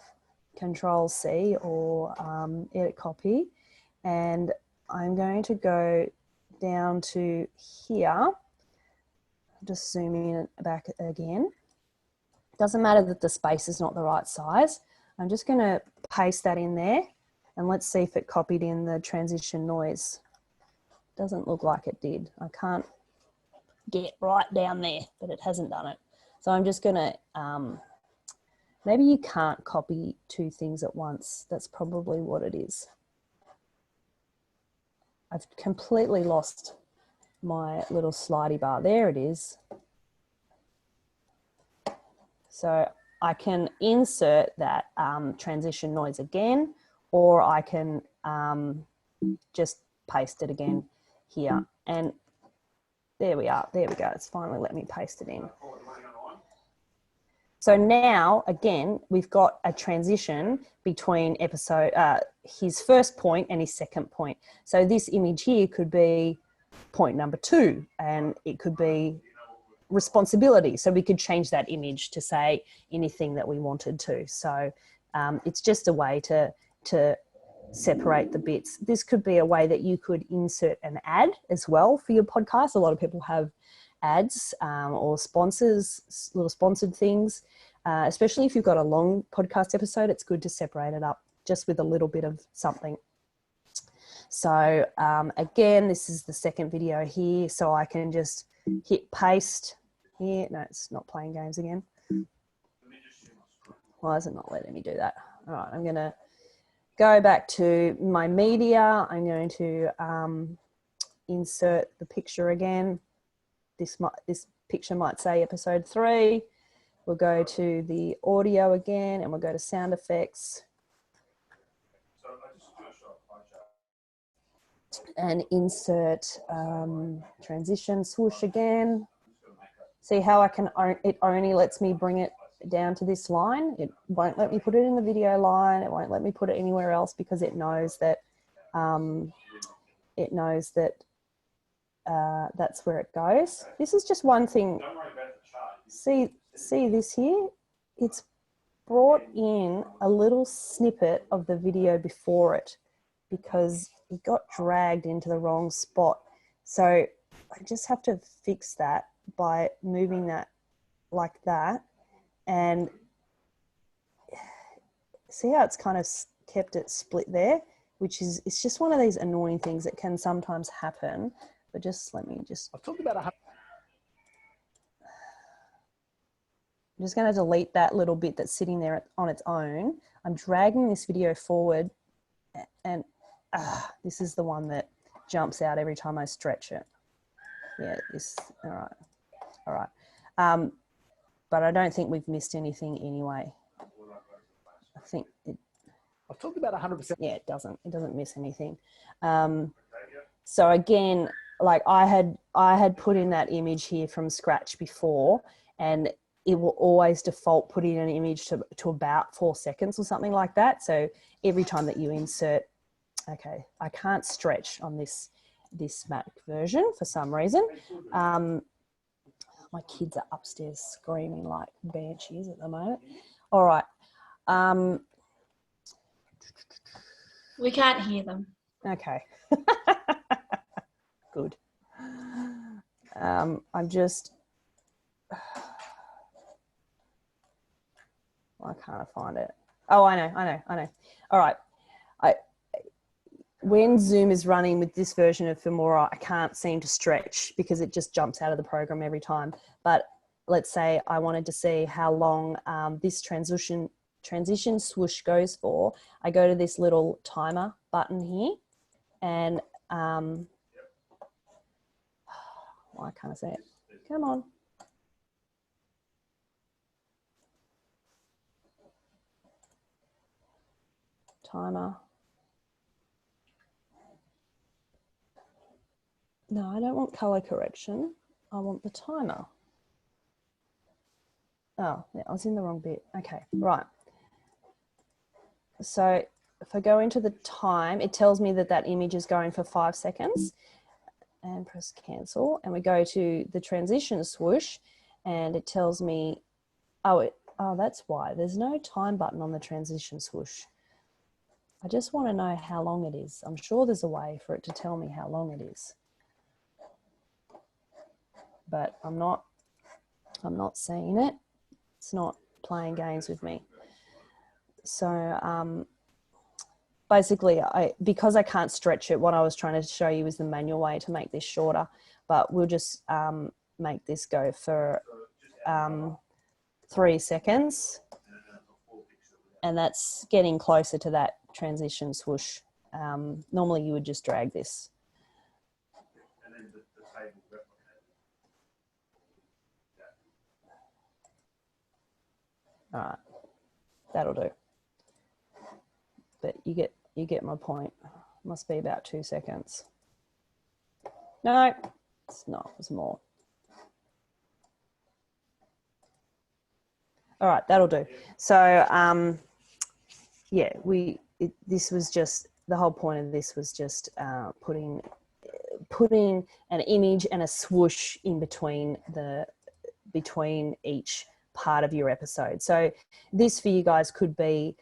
Control C or edit copy, and I'm going to go down to here, just zooming in back again. Doesn't matter that the space is not the right size. I'm just going to paste that in there, and let's see if it copied in the transition noise. Doesn't look like it did. I can't get right down there, but it hasn't done it. So I'm just going to, maybe you can't copy 2 things at once. That's probably what it is. I've completely lost my little slidey bar. There it is. So I can insert that transition noise again, or I can just paste it again here. And there we are. There we go. It's finally let me paste it in. So now, again, we've got a transition between his first point and his second point. So this image here could be point number 2, and it could be responsibility. So we could change that image to say anything that we wanted to. So it's just a way to separate the bits. This could be a way that you could insert an ad as well for your podcast. A lot of people have ads or sponsors, little sponsored things, especially if you've got a long podcast episode. It's good to separate it up just with a little bit of something. So again, this is the second video here, so I can just hit paste here. No, it's not playing games again. Why is it not letting me do that? All right, I'm going to go back to my media. I'm going to insert the picture again. This picture might say episode 3. We'll go to the audio again, and we'll go to sound effects. And insert transition swoosh again. See how I can, it only lets me bring it down to this line. It won't let me put it in the video line. It won't let me put it anywhere else because it knows that that's where it goes. This is just one thing. See this here? It's brought in a little snippet of the video before it because it got dragged into the wrong spot. So I just have to fix that by moving that like that. And see how it's kind of kept it split there, which is, it's just one of these annoying things that can sometimes happen. But just let me just, I've talked about I'm just going to delete that little bit that's sitting there on its own. I'm dragging this video forward, and this is the one that jumps out every time I stretch it. Yeah, all right. But I don't think we've missed anything anyway. I think I've talked about 100%. Yeah, it doesn't miss anything. So again, like I had put in that image here from scratch before, and it will always default put in an image to about 4 seconds or something like that. So every time that you insert, okay, I can't stretch on this Mac version for some reason. My kids are upstairs screaming like banshees at the moment. All right. We can't hear them. Okay. Good. I'm just, why can't I find it? Oh, I know. All right. When Zoom is running with this version of Filmora, I can't seem to stretch because it just jumps out of the program every time. But let's say I wanted to see how long this transition swoosh goes for. I go to this little timer button here, and why can't I say it? Come on. Timer. No, I don't want color correction. I want the timer. Oh, yeah, I was in the wrong bit. Okay, right. So if I go into the time, it tells me that that image is going for 5 seconds, and press cancel. And we go to the transition swoosh, and it tells me, oh, that's why. There's no time button on the transition swoosh. I just want to know how long it is. I'm sure there's a way for it to tell me how long it is, but I'm not seeing it. It's not playing games with me. So basically, because I can't stretch it, what I was trying to show you is the manual way to make this shorter, but we'll just make this go for 3 seconds. And that's getting closer to that transition swoosh. Normally you would just drag this. All right, that'll do. But you get my point. Must be about 2 seconds. No, it's not. It's more. All right, that'll do. So, yeah, this was just, the whole point of this was just putting an image and a swoosh in between each part of your episode. So this for you guys could be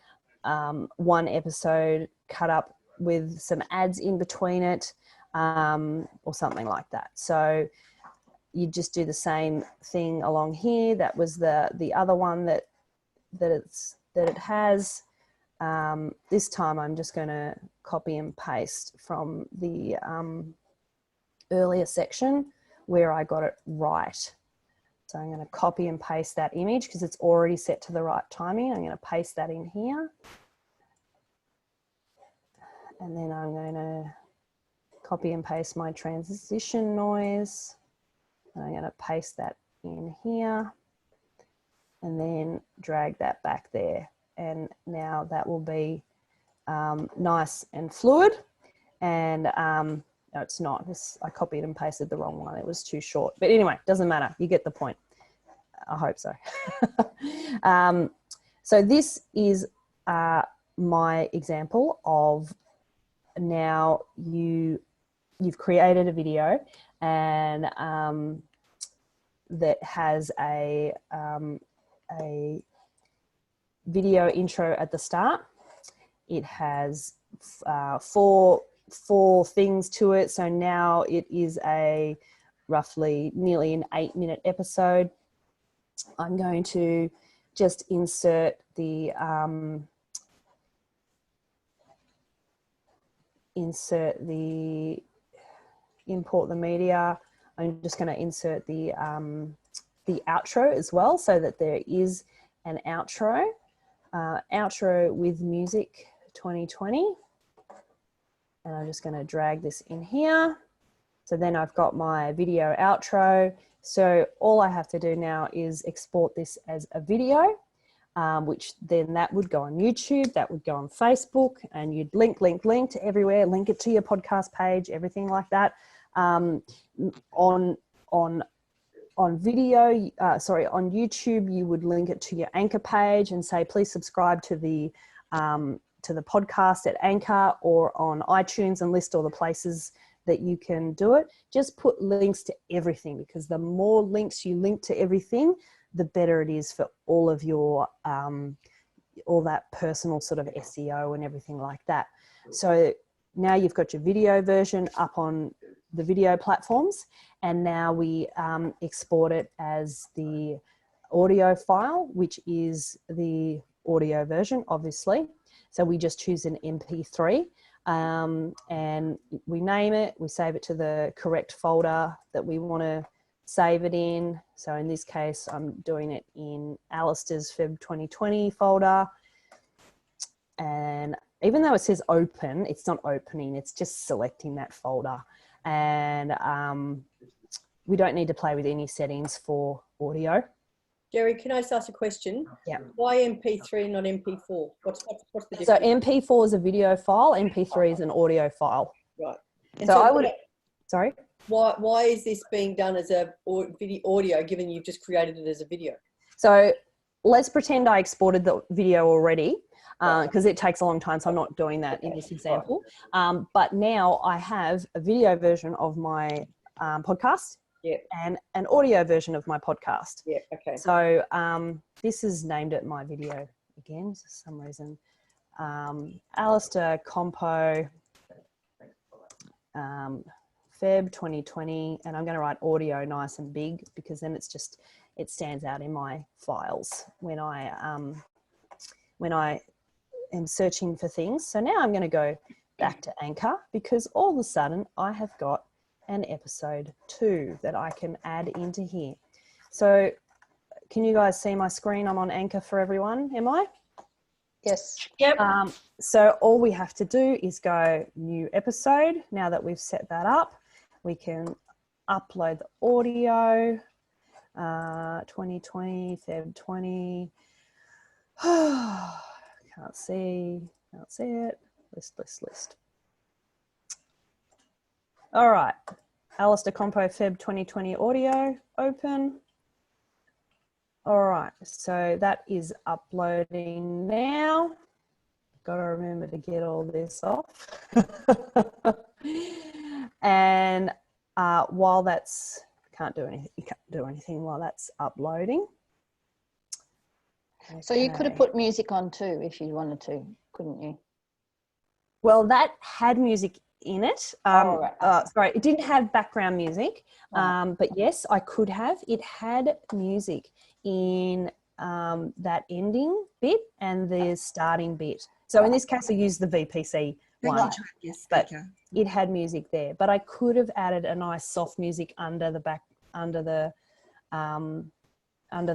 one episode cut up with some ads in between it, or something like that. So you just do the same thing along here. That was the other one that it has. This time I'm just going to copy and paste from the earlier section where I got it right. So I'm going to copy and paste that image because it's already set to the right timing. I'm going to paste that in here. And then I'm going to copy and paste my transition noise. And I'm going to paste that in here. And then drag that back there. And now that will be nice and fluid. And no, it's not. I copied and pasted the wrong one. It was too short. But anyway, doesn't matter. You get the point. I hope so. So this is my example of, now you've created a video and that has a video intro at the start. It has four things to it. So now it is a roughly nearly an 8-minute episode. I'm going to just insert the import the media. I'm just going to insert the outro as well, so that there is an outro. Outro with music 2020. And I'm just going to drag this in here. So then I've got my video outro. So all I have to do now is export this as a video, which then that would go on YouTube, that would go on Facebook, and you'd link to everywhere, link it to your podcast page, everything like that. On video, on YouTube, you would link it to your Anchor page and say, please subscribe to the podcast at Anchor, or on iTunes, and list all the places that you can do it. Just put links to everything, because the more links you link to everything, the better it is for all of your, all that personal sort of SEO and everything like that. So now you've got your video version up on the video platforms, and now we export it as the audio file, which is the audio version, obviously. So we just choose an MP3 and we name it, we save it to the correct folder that we want to save it in. So in this case, I'm doing it in Alistair's Feb 2020 folder. And even though it says open, it's not opening, it's just selecting that folder. And we don't need to play with any settings for audio. Jerry, can I just ask a question? Yeah. Why MP3 not MP4? What's the difference? So MP4 is a video file, MP3 is an audio file. Right. And So I would, sorry? Why is this being done as a video audio, given you've just created it as a video? So let's pretend I exported the video already, because it takes a long time, so I'm not doing that in this example. But now I have a video version of my podcast. Yeah. And an audio version of my podcast. Yeah, okay. So this is named it my video again for some reason. Alistair Compo, Feb 2020, and I'm going to write audio nice and big, because then it's just, it stands out in my files when I am searching for things. So now I'm going to go back to Anchor, because all of a sudden I have got an episode 2 that I can add into here. So can you guys see my screen? I'm on Anchor for everyone, am I? Yes. Yep. So all we have to do is go new episode. Now that we've set that up, we can upload the audio, 2020, Feb 20. Can't see it. List. All right, Alistair Compo Feb 2020 audio, open. All right, so that is uploading now. Got to remember to get all this off. And while that's, you can't do anything while that's uploading. So you could have Okay. put music on too if you wanted to, couldn't you? Well, that had music in it. Right. Sorry, it didn't have background music, Right. but yes, I could have. It had music in that ending bit and the starting bit. So in this case, I used the VPC one, Thank you, yes, but speaker. it had music there. But I could have added a nice soft music under the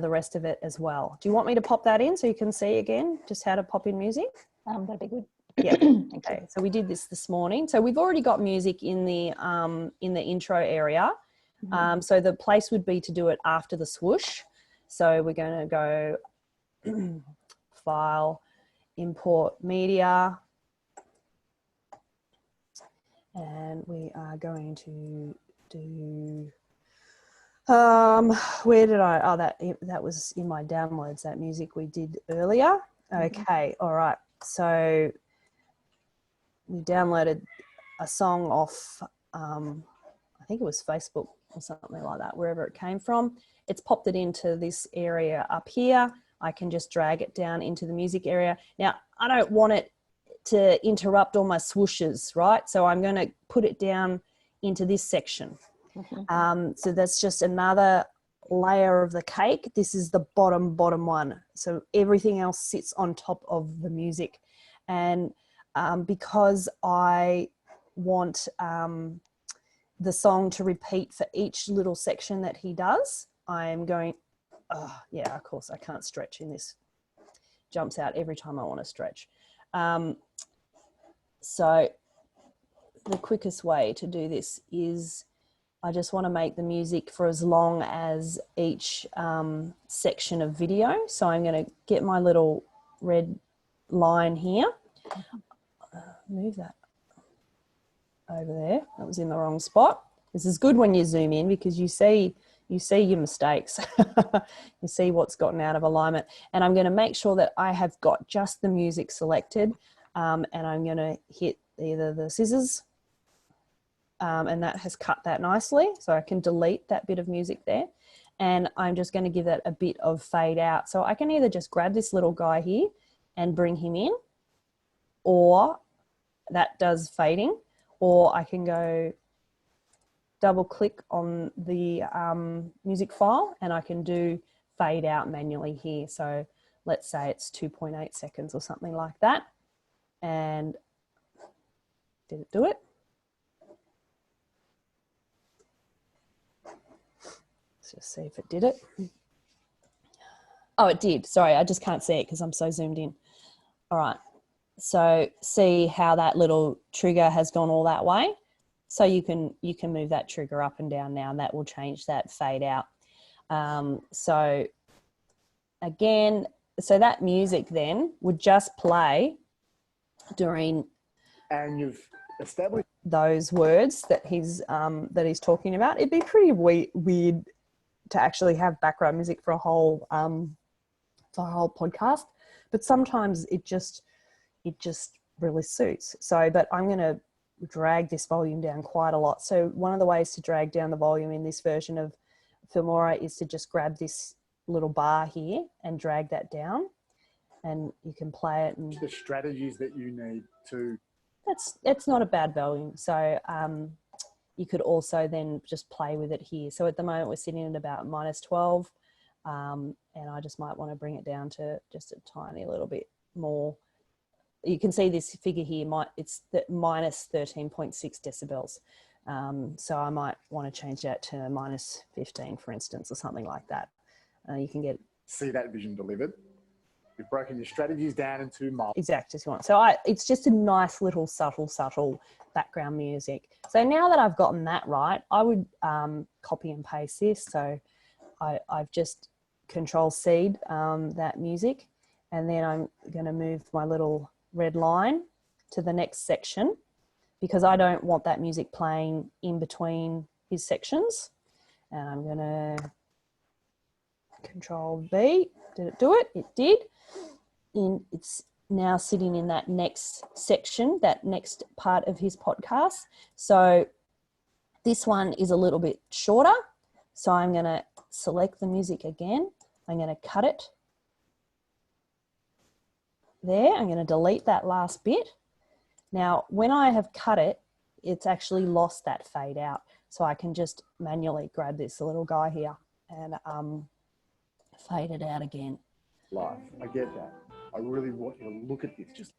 rest of it as well. Do you want me to pop that in so you can see again just how to pop in music? That'd be good. Yeah. Thank Okay. So we did this morning. So we've already got music in the intro area. So the place would be to do it after the swoosh. So we're going to go File, Import Media, and we are going to do. Where did I? Oh, that was in my downloads. That music we did earlier. Okay. All right. So we downloaded a song off, I think it was Facebook or something like that, wherever it came from. It's popped it into this area up here. I can just drag it down into the music area. Now, I don't want it to interrupt all my swooshes, right? So I'm going to put it down into this section. So that's just another layer of the cake. This is the bottom one. So everything else sits on top of the music. And because I want the song to repeat for each little section that he does, I'm going, oh, yeah, of course, I can't stretch in this. Jumps out every time I want to stretch. So the quickest way to do this is I just want to make the music for as long as each section of video. So I'm going to get my little red line here. Move that over there. That was in the wrong spot. This is good when you zoom in because you see your mistakes. You see what's gotten out of alignment. And I'm going to make sure that I have got just the music selected, and I'm going to hit either the scissors, and that has cut that nicely. So I can delete that bit of music there. And I'm just going to give that a bit of fade out. So I can either just grab this little guy here and bring him in, or that does fading, or I can go double click on the music file and I can do fade out manually here. So let's say it's 2.8 seconds or something like that. And did it do it? Let's just see if it did it. Oh, it did. Sorry, I just can't see it because I'm so zoomed in. All right. So see how that little trigger has gone all that way. So you can move that trigger up and down now, and that will change that fade out. So again, so that music then would just play during. And you've established those words that he's talking about. It'd be pretty weird to actually have background music for a whole podcast, but sometimes it just really suits. So, but I'm going to drag this volume down quite a lot. So one of the ways to drag down the volume in this version of Filmora is to just grab this little bar here and drag that down, and you can play it. And the strategies that you need to. It's not a bad volume. So you could also then just play with it here. So at the moment we're sitting at about -12, and I just might want to bring it down to just a tiny little bit more. You can see this figure here, it's -13.6 decibels. So I might want to change that to -15, for instance, or something like that. You can get... See that vision delivered. You've broken your strategies down into miles. Exactly, as you want. So it's just a nice little subtle background music. So now that I've gotten that right, I would copy and paste this. So I've just Control-C'd that music, and then I'm going to move my little red line to the next section because I don't want that music playing in between his sections. And I'm going to Control V. Did it do it? It did. It's now sitting in that next section, that next part of his podcast. So this one is a little bit shorter. So I'm going to select the music again. I'm going to cut it there. I'm going to delete that last bit. Now, when I have cut it, it's actually lost that fade out. So I can just manually grab this little guy here and fade it out again. Life. I get that. I really want you to look at this. Just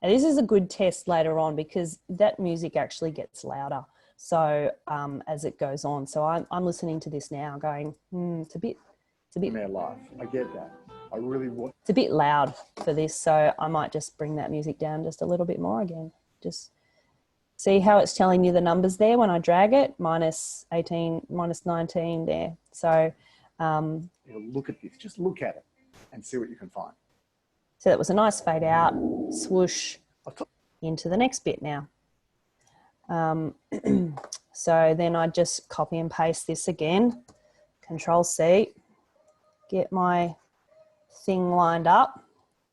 and this is a good test later on because that music actually gets louder. So as it goes on, so I'm listening to this now, going, it's a bit. my life. I get that. I really want. It's a bit loud for this, so I might just bring that music down just a little bit more again. Just see how it's telling you the numbers there when I drag it, minus 18, minus 19 there. So Look at this. Just look at it and see what you can find. So that was a nice fade out, swoosh into the next bit now. So then I just copy and paste this again, Control C, get my thing lined up.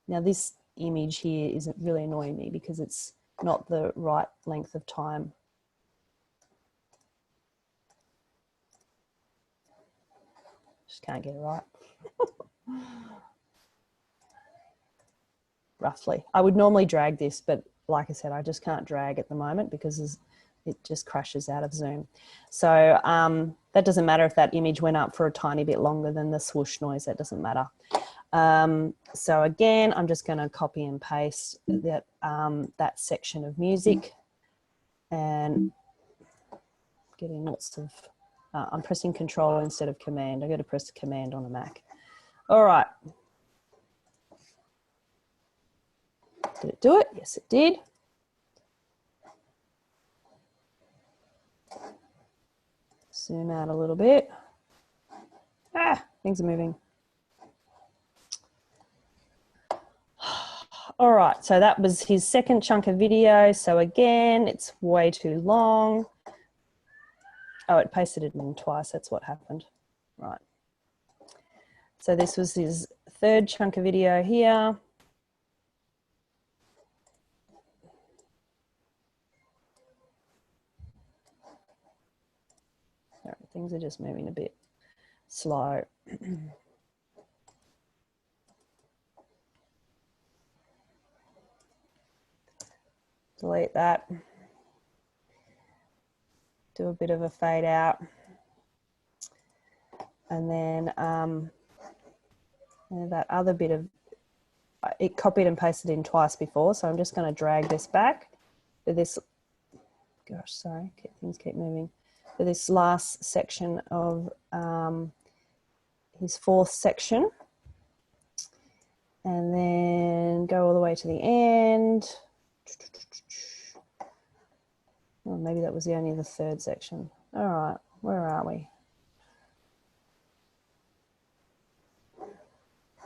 Now this image here isn't really annoying me because it's not the right length of time. Just can't get it right. Roughly. I would normally drag this, but like I said, I just can't drag at the moment because it just crashes out of Zoom. So that doesn't matter if that image went up for a tiny bit longer than the swoosh noise, that doesn't matter. So again, I'm just going to copy and paste that, that section of music and getting lots of, I'm pressing Control instead of Command. I've got to press Command on a Mac. All right. Did it do it? Yes, it did. Zoom out a little bit. Things are moving. All right, so that was his second chunk of video. So again, it's way too long. Oh, it pasted it in twice. That's what happened. Right. So this was his third chunk of video here. Sorry, things are just moving a bit slow. Delete that. Do a bit of a fade out. And then that other bit of, it copied and pasted in twice before, so I'm just going to drag this back for this, gosh, sorry, things keep moving, for this last section of his fourth section. And then go all the way to the end. Well, maybe that was only the third section. All right, where are we?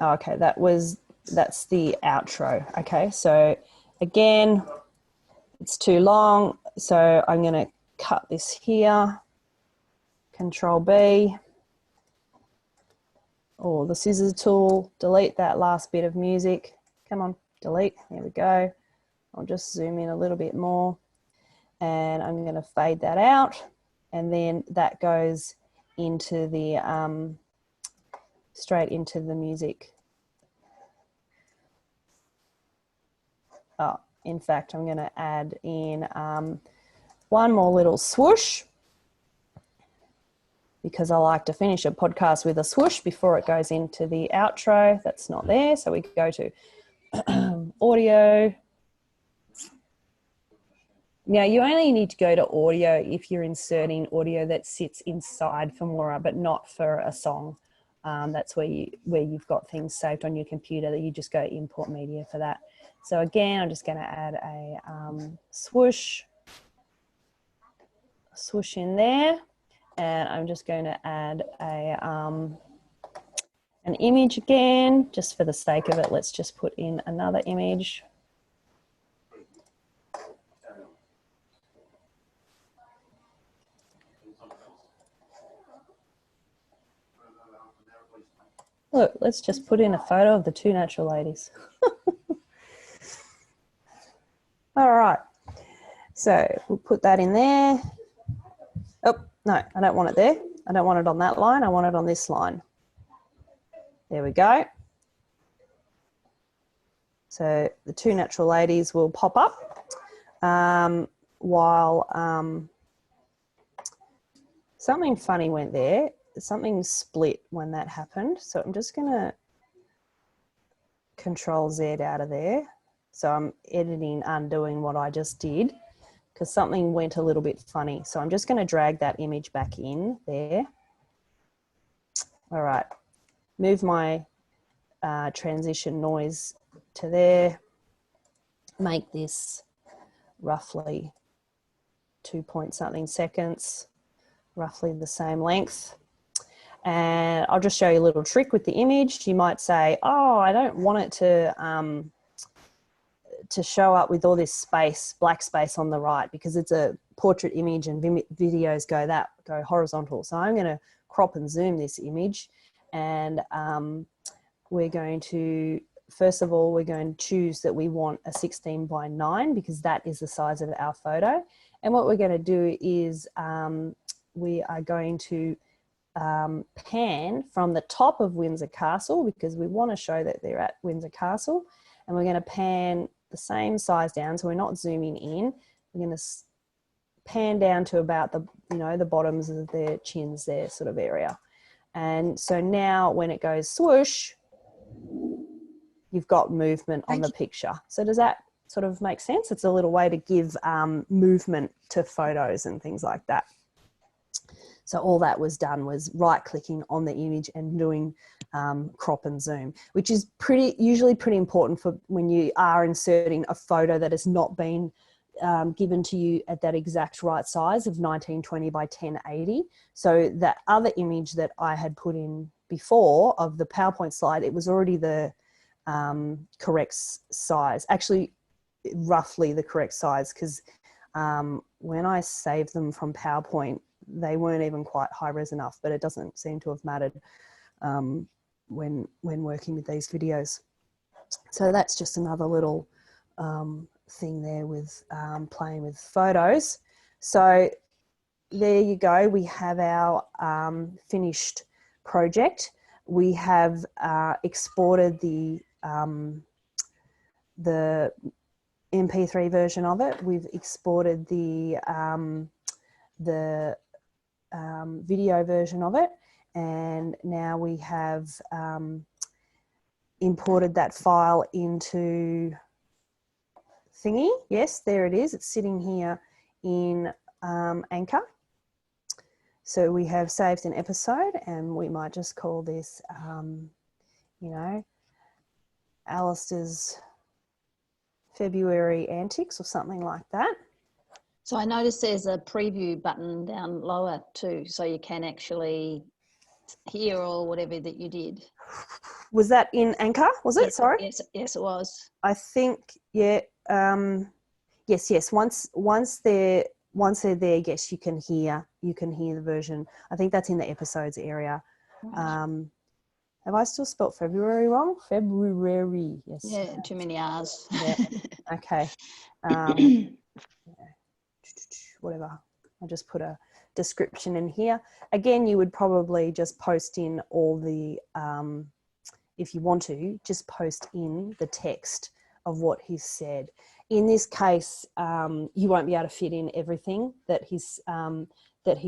Oh, okay, that's the outro. Okay, so again, it's too long, so I'm going to cut this here. Control B. Or the scissors tool, delete that last bit of music. Come on, delete, there we go. I'll just zoom in a little bit more and I'm going to fade that out, and then that goes into the, straight into the music. Oh, in fact, I'm going to add in one more little swoosh, because I like to finish a podcast with a swoosh before it goes into the outro. That's not there. So we go to audio. Now you only need to go to audio if you're inserting audio that sits inside Filmora, but not for a song. That's where you've got things saved on your computer that you just go import media for that. So again, I'm just going to add a swoosh in there. And I'm just going to add a an image again, just for the sake of it. Let's just put in another image. Look, let's just put in a photo of the two natural ladies. All right. So we'll put that in there. Oh, no, I don't want it there. I don't want it on that line. I want it on this line. There we go. So the two natural ladies will pop up while something funny went there. Something split when that happened. So I'm just going to Control Z out of there. So I'm editing, undoing what I just did because something went a little bit funny. So I'm just going to drag that image back in there. All right. Move my transition noise to there. Make this roughly 2-point-something seconds, roughly the same length. And I'll just show you a little trick with the image. You might say, oh, I don't want it to show up with all this space, black space on the right, because it's a portrait image and videos go horizontal. So I'm going to crop and zoom this image, and we're going to, first of all, we're going to choose that we want a 16:9 because that is the size of our photo. And what we're going to do is we are going to pan from the top of Windsor Castle because we want to show that they're at Windsor Castle, and we're going to pan the same size down, so we're not zooming in. We're going to pan down to about the, you know, the bottoms of their chins there sort of area. And so now when it goes swoosh, you've got movement on the picture. So does that sort of make sense? It's a little way to give movement to photos and things like that. So all that was done was right-clicking on the image and doing crop and zoom, which is usually pretty important for when you are inserting a photo that has not been given to you at that exact right size of 1920 by 1080. So that other image that I had put in before of the PowerPoint slide, it was already the correct size, actually roughly the correct size, because when I saved them from PowerPoint, they weren't even quite high res enough, but it doesn't seem to have mattered when working with these videos. So that's just another little thing there with playing with photos. So there you go. We have our finished project. We have exported the MP3 version of it. We've exported the video version of it, and now we have imported that file into thingy. Yes, there it is. It's sitting here in Anchor. So we have saved an episode, and we might just call this, you know, Alistair's February Antics or something like that. So I noticed there's a preview button down lower too, so you can actually hear or whatever that you did. Was that in Anchor? Was it? Yes, Sorry. Yes, it was. I think, yeah. Yes. Once they're there, yes, you can hear the version. I think that's in the episodes area. Right. Have I still spelt February wrong? February. Yes. Yeah, too many R's. Yeah. Okay. Whatever. I'll just put a description in here. Again, you would probably just post in all the, if you want to, just post in the text of what he's said. In this case, you won't be able to fit in everything that he's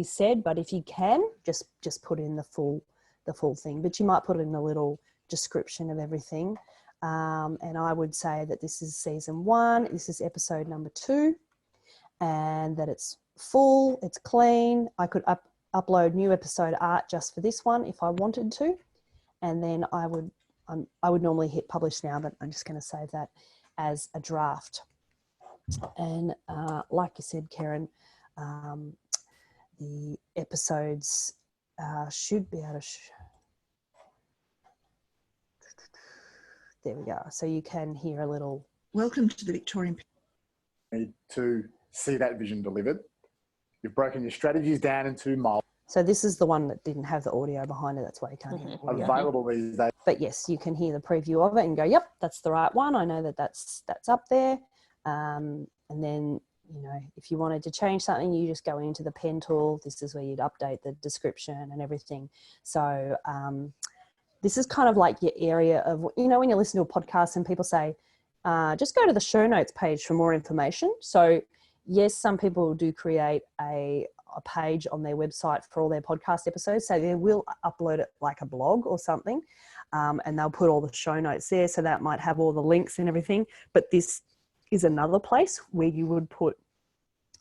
said, but if you can, just put in the full thing. But you might put in a little description of everything. And I would say that this is season 1. This is episode number 2. And that it's full, it's clean. I could upload new episode art just for this one if I wanted to, and then I would normally hit publish now, but I'm just going to save that as a draft. And like you said, Karen, the episodes should be able to. There we go. So you can hear a little. Welcome to the Victorian. Need to see that vision delivered. You've broken your strategies down into miles. So this is the one that didn't have the audio behind it. That's why you can't hear the audio. Available these days. but yes, you can hear the preview of it and go, yep, that's the right one. I know that that's up there. And then, you know, if you wanted to change something, you just go into the pen tool. This is where you'd update the description and everything. So this is kind of like your area of, you know, when you listen to a podcast and people say, just go to the show notes page for more information. So yes, some people do create a page on their website for all their podcast episodes. So they will upload it like a blog or something, and they'll put all the show notes there. So that might have all the links and everything. But this is another place where you would put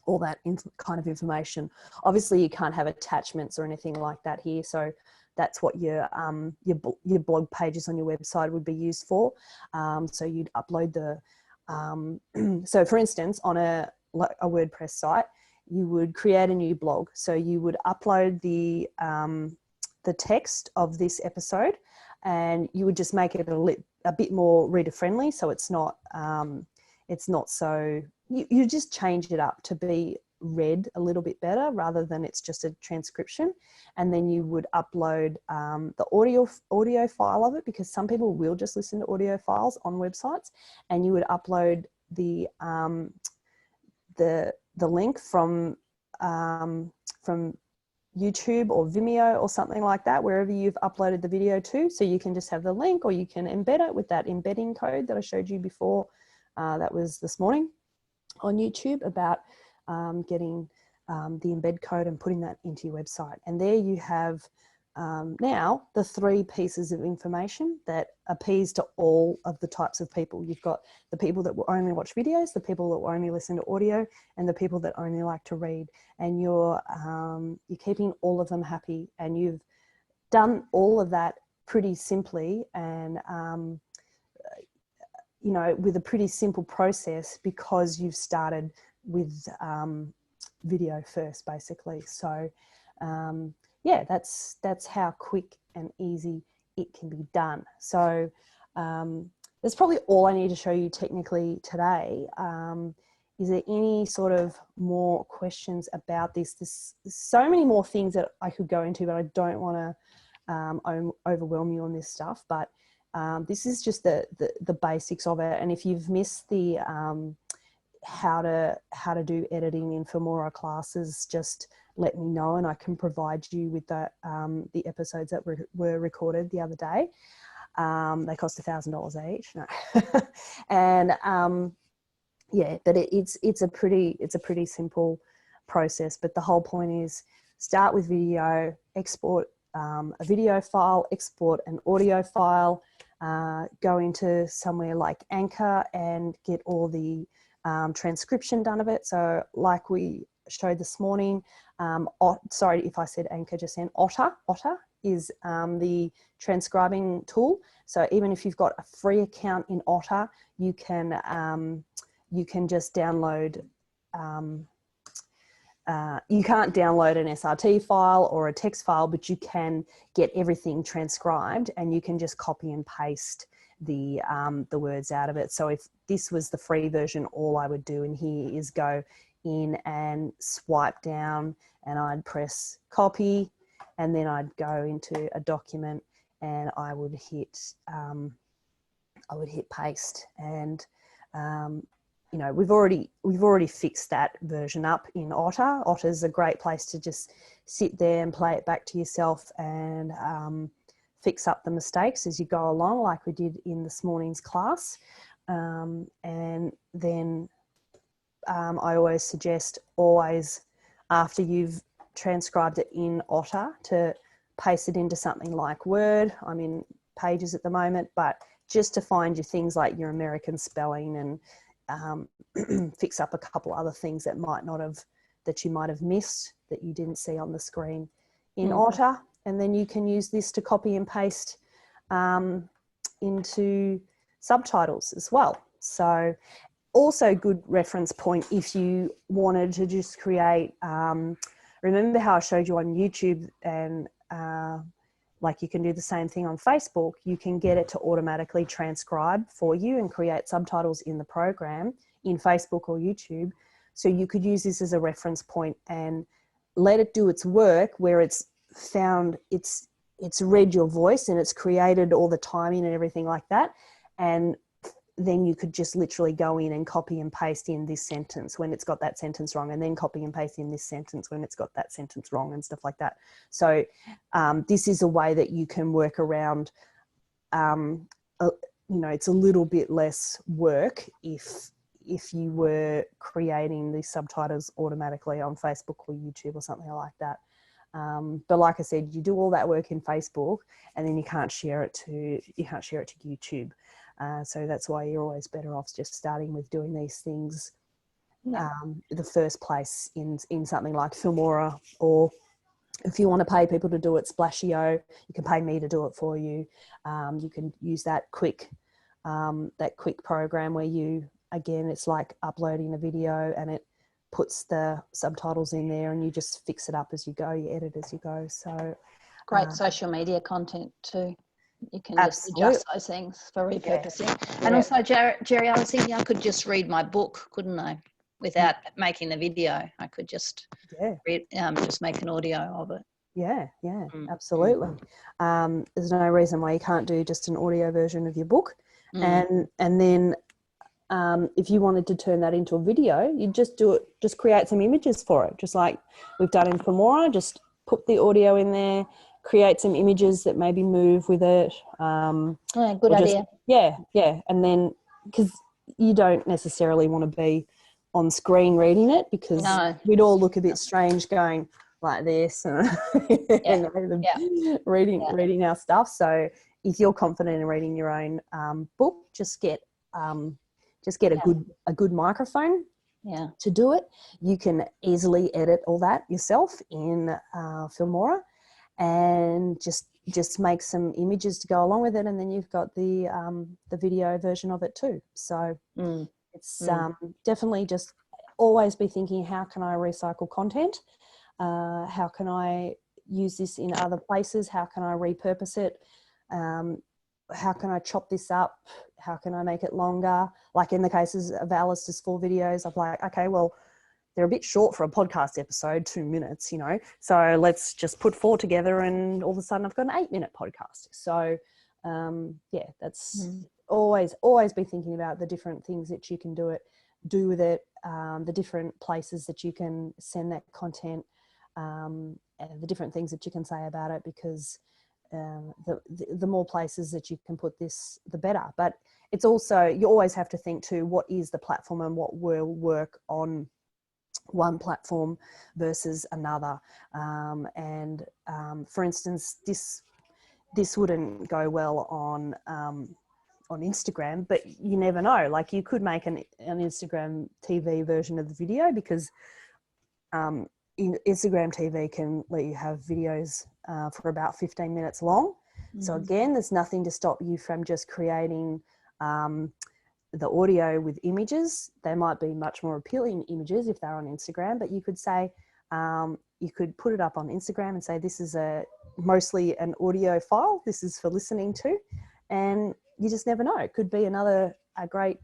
all that kind of information. Obviously, you can't have attachments or anything like that here. So that's what your blog pages on your website would be used for. So you'd upload the, so for instance, on a WordPress site, you would create a new blog. So you would upload the text of this episode, and you would just make it a bit more reader friendly. So it's not so, you just change it up to be read a little bit better rather than it's just a transcription. And then you would upload the audio file of it, because some people will just listen to audio files on websites, and you would upload the link from YouTube or Vimeo or something like that, wherever you've uploaded the video to. So you can just have the link, or you can embed it with that embedding code that I showed you before. That was this morning on YouTube about getting the embed code and putting that into your website. And there you have now the 3 pieces of information that appease to all of the types of people. You've got the people that will only watch videos, the people that will only listen to audio, and the people that only like to read. And you're keeping all of them happy, and you've done all of that pretty simply, and you know, with a pretty simple process, because you've started with video first, basically. So yeah, that's how quick and easy it can be done. So that's probably all I need to show you technically today. Is there any sort of more questions about this? There's so many more things that I could go into, but I don't want to overwhelm you on this stuff. But this is just the basics of it. And if you've missed the how to do editing in Filmora classes, just let me know, and I can provide you with that, the episodes that were recorded the other day. They cost $1,000 each. No. And yeah, but it's a pretty simple process. But the whole point is, start with video, export a video file, export an audio file, go into somewhere like Anchor and get all the transcription done of it. So like we showed this morning, sorry if I said Anchor just then, Otter is the transcribing tool. So even if you've got a free account in Otter, you can just download, you can't download an SRT file or a text file, but you can get everything transcribed, and you can just copy and paste the words out of it. So if this was the free version, all I would do in here is go in and swipe down, and I'd press copy, and then I'd go into a document and I would hit paste. And you know, we've already fixed that version up in Otter. Otter's a great place to just sit there and play it back to yourself, and fix up the mistakes as you go along, like we did in this morning's class. And then I always suggest, after you've transcribed it in Otter, to paste it into something like Word. I'm in Pages at the moment, but just to find your things like your American spelling, and fix up a couple other things that you might have missed, that you didn't see on the screen in Otter. And then you can use this to copy and paste into subtitles as well. So also good reference point if you wanted to just create, remember how I showed you on YouTube, and like you can do the same thing on Facebook. You can get it to automatically transcribe for you and create subtitles in the program in Facebook or YouTube. So you could use this as a reference point and let it do its work where it's found its it's read your voice and it's created all the timing and everything like that. And then you could just literally go in and copy and paste in this sentence when it's got that sentence wrong, and then copy and paste in this sentence when it's got that sentence wrong and stuff like that. So this is a way that you can work around, it's a little bit less work if you were creating the subtitles automatically on Facebook or YouTube or something like that. But like I said, you do all that work in Facebook and then you can't share it to YouTube. So that's why you're always better off just starting with doing these things the first place in something like Filmora, or if you want to pay people to do it, Splashio, you can pay me to do it for you. You can use that quick program where it's like uploading a video and it puts the subtitles in there and you just fix it up as you go, you edit as you go. So great social media content too. You can just adjust those things for repurposing. Yeah. And also, Jerry, I was thinking I could just read my book, couldn't I? Without making the video, I could just just make an audio of it. Yeah, absolutely. There's no reason why you can't do just an audio version of your book. And then if you wanted to turn that into a video, you just create some images for it, just like we've done in Filmora. Just put the audio in there, create some images that maybe move with it. Good idea. Yeah. And then, because you don't necessarily want to be on screen reading it, because we'd all look a bit strange going like this and reading our stuff. So if you're confident in reading your own book, just get a good microphone to do it. You can easily edit all that yourself in Filmora, and just make some images to go along with it, and then you've got the video version of it too. So it's definitely just always be thinking, how can I recycle content? How can I use this in other places? How can I repurpose it? How can I chop this up? How can I make it longer? Like in the cases of Alice's 4 videos, I'm like, okay, well, they're a bit short for a podcast episode, 2 minutes, so let's just put 4 together and all of a sudden I've got an 8-minute podcast. So that's always be thinking about the different things that you can do with it, the different places that you can send that content, and the different things that you can say about it, because the more places that you can put this, the better. But it's also, you always have to think too, what is the platform and what will work on one platform versus another. For instance, this wouldn't go well on Instagram, but you never know. Like, you could make an Instagram TV version of the video, because Instagram TV can let you have videos for about 15 minutes long. So again, there's nothing to stop you from just creating the audio with images. They might be much more appealing images if they're on Instagram, but you could say, you could put it up on Instagram and say, this is mostly an audio file. This is for listening to, and you just never know. It could be a great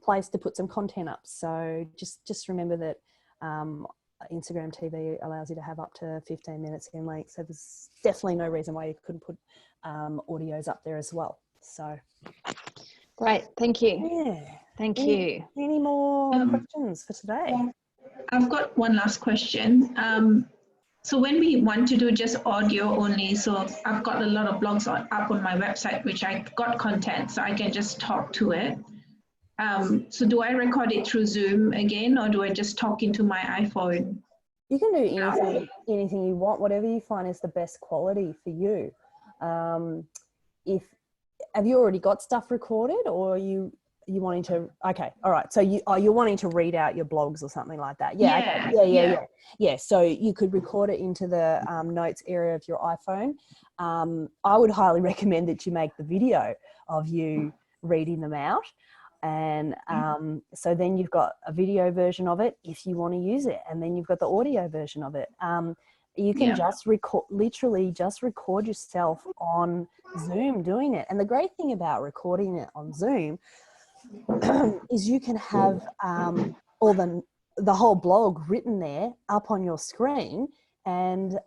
place to put some content up. So just remember that Instagram TV allows you to have up to 15 minutes in length. So there's definitely no reason why you couldn't put audios up there as well. So great, thank you. Yeah. Thank you. Any more questions for today? I've got one last question. So when we want to do just audio only, so I've got a lot of blogs up on my website, which I got content, so I can just talk to it. So do I record it through Zoom again, or do I just talk into my iPhone? You can do anything you want, whatever you find is the best quality for you. Have you already got stuff recorded, or are you wanting to? Okay, all right. So you're wanting to read out your blogs or something like that? Yeah. Okay. Yeah. So you could record it into the notes area of your iPhone. I would highly recommend that you make the video of you reading them out. And so then you've got a video version of it if you want to use it, and then you've got the audio version of it. You can just literally just record yourself on Zoom doing it. And the great thing about recording it on Zoom is you can have all the whole blog written there up on your screen, and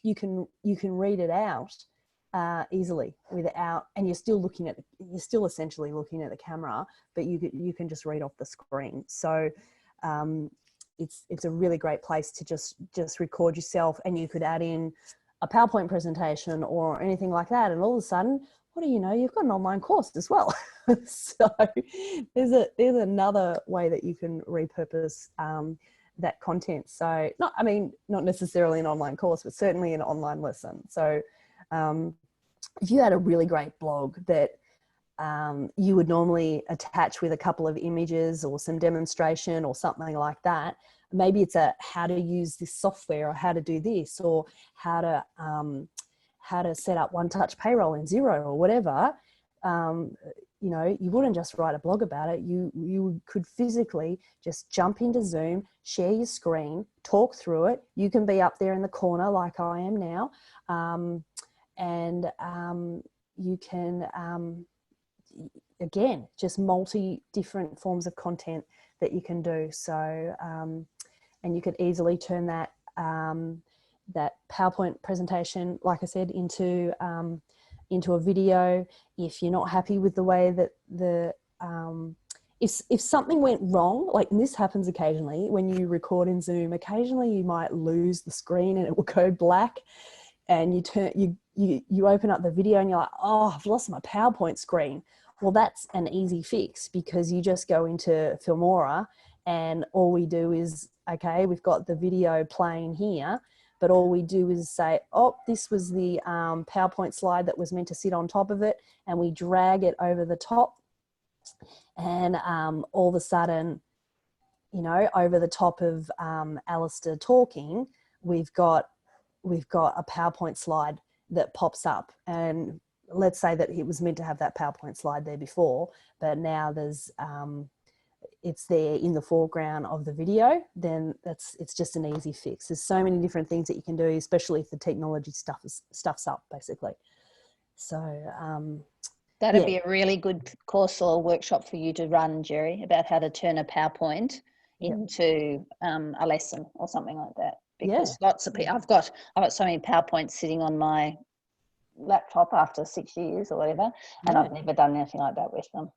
you can read it out easily without, and you're still essentially looking at the camera, but you can just read off the screen. So it's a really great place to just record yourself, and you could add in a PowerPoint presentation or anything like that, and all of a sudden, what do you know, you've got an online course as well. So there's another way that you can repurpose that content. So not necessarily an online course, but certainly an online lesson. So if you had a really great blog that you would normally attach with a couple of images or some demonstration or something like that, maybe it's how to use this software, or how to do this, or how to set up one-touch payroll in Xero or whatever. You know, you wouldn't just write a blog about it. You could physically just jump into Zoom, share your screen, talk through it. You can be up there in the corner like I am now, and you can again, just different forms of content that you can do. So and you could easily turn that that PowerPoint presentation, like I said, into a video. If you're not happy with the way that if something went wrong, like, and this happens occasionally when you record in Zoom, occasionally you might lose the screen and it will go black, and you open up the video and you're like, oh, I've lost my PowerPoint screen. Well, that's an easy fix, because you just go into Filmora, and all we do is, okay, we've got the video playing here, but all we do is say, oh, this was the PowerPoint slide that was meant to sit on top of it, and we drag it over the top, and all of a sudden, you know, over the top of Alistair talking, we've got a PowerPoint slide that pops up. And let's say that it was meant to have that PowerPoint slide there before, but now there's it's there in the foreground of the video, then it's just an easy fix. There's so many different things that you can do, especially if the technology stuffs up, basically. So that'd be a really good course or workshop for you to run, Jerry, about how to turn a PowerPoint into a lesson or something like that. Because lots of people, I've got so many PowerPoints sitting on my laptop after 6 years or whatever, and I've never done anything like that with them.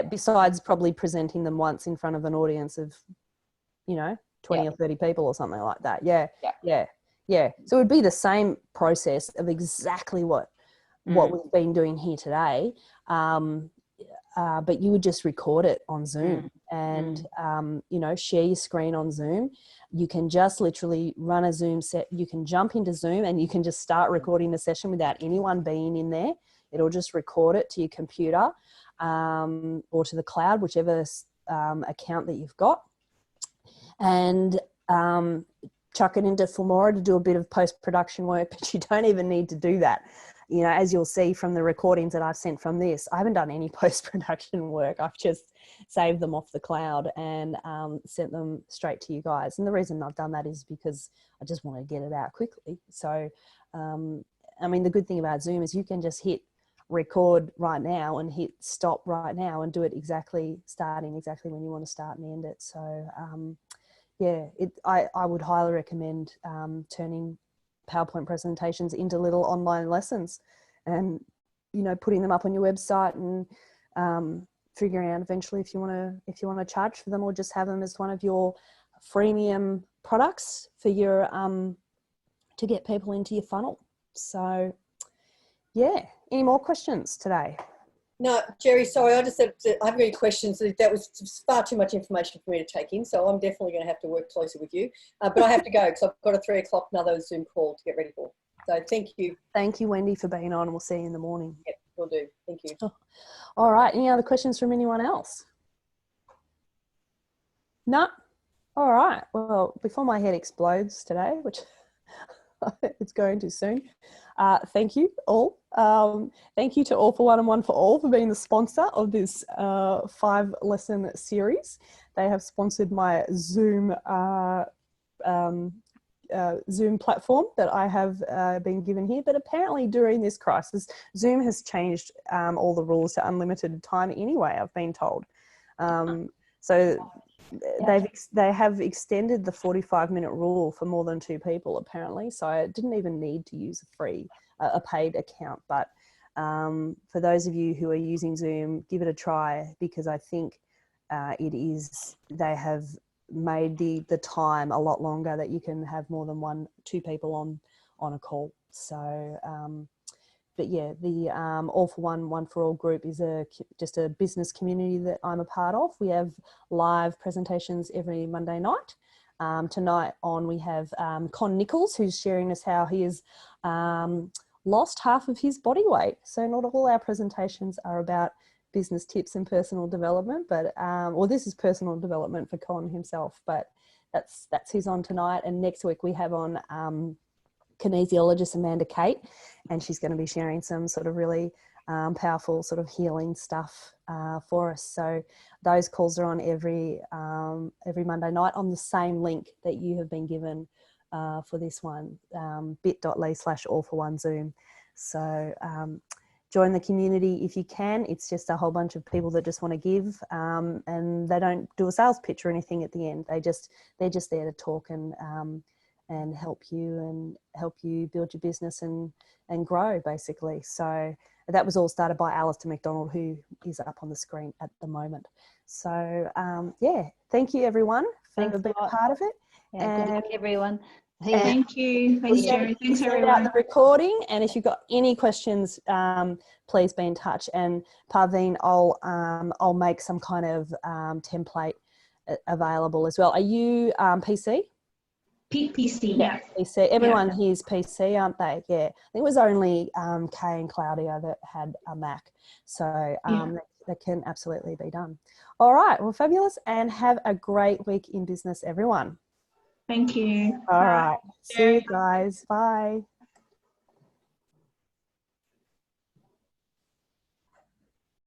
Besides probably presenting them once in front of an audience of, you know, 20 or 30 people or something like that. So it would be the same process of exactly what we've been doing here today, but you would just record it on Zoom and you know, share your screen on Zoom. You can just literally run a Zoom set. You can jump into Zoom and you can just start recording the session without anyone being in there. It'll just record it to your computer or to the cloud, whichever account that you've got, and chuck it into Filmora to do a bit of post-production work. But you don't even need to do that. You know, as you'll see from the recordings that I've sent from this, I haven't done any post-production work. I've just saved them off the cloud and sent them straight to you guys. And the reason I've done that is because I just want to get it out quickly. So, I mean, the good thing about Zoom is you can just hit record right now and hit stop right now and do it starting exactly when you want to start and end it. So, I would highly recommend turning PowerPoint presentations into little online lessons, and, you know, putting them up on your website, and figuring out eventually if you want to charge for them, or just have them as one of your freemium products for your to get people into your funnel. So any more questions today? No, Jerry, sorry, I just said I haven't got any questions. That was far too much information for me to take in, so I'm definitely going to have to work closer with you. But I have to go because I've got a 3 o'clock another Zoom call to get ready for. So thank you. Thank you, Wendy, for being on, and we'll see you in the morning. Yep, will do. Thank you. All right. Any other questions from anyone else? No? All right. Well, before my head explodes today, which it's going to soon, thank you all. Thank you to All for One and One for All for being the sponsor of this 5-lesson series. They have sponsored my Zoom Zoom platform that I have been given here. But apparently during this crisis, Zoom has changed all the rules to unlimited time anyway, I've been told. So they have extended the 45-minute rule for more than 2 people apparently. So I didn't even need to use a paid account. But for those of you who are using Zoom, give it a try, because I think they have made the time a lot longer that you can have more than 2 people on a call. So but yeah, the All for One, One for All group is just a business community that I'm a part of. We have live presentations every Monday night. Tonight on we have Con Nichols, who's sharing us how he has lost half of his body weight. So not all our presentations are about business tips and personal development, but this is personal development for Con himself, but that's who's on tonight. And next week we have on kinesiologist Amanda Kate, and she's going to be sharing some sort of really powerful sort of healing stuff for us. So those calls are on every Monday night on the same link that you have been given for this one, bit.ly/all-for-one-Zoom. So join the community if you can. It's just a whole bunch of people that just want to give, and they don't do a sales pitch or anything at the end. They're just there to talk and help you build your business and grow, basically. So that was all started by Alistair McDonald, who is up on the screen at the moment. So yeah, thank you everyone for being a part of it. Yeah, good luck everyone. Thank you. Thanks, Jerry. Thanks everyone. Out the recording, and if you've got any questions, please be in touch. And Parveen, I'll make some kind of template available as well. Are you PC? PC, yeah. PC. Everyone here's PC, aren't they? Yeah. I think it was only Kay and Claudia that had a Mac. So that can absolutely be done. All right. Well, fabulous. And have a great week in business, everyone. Thank you. All right. See you guys. Bye.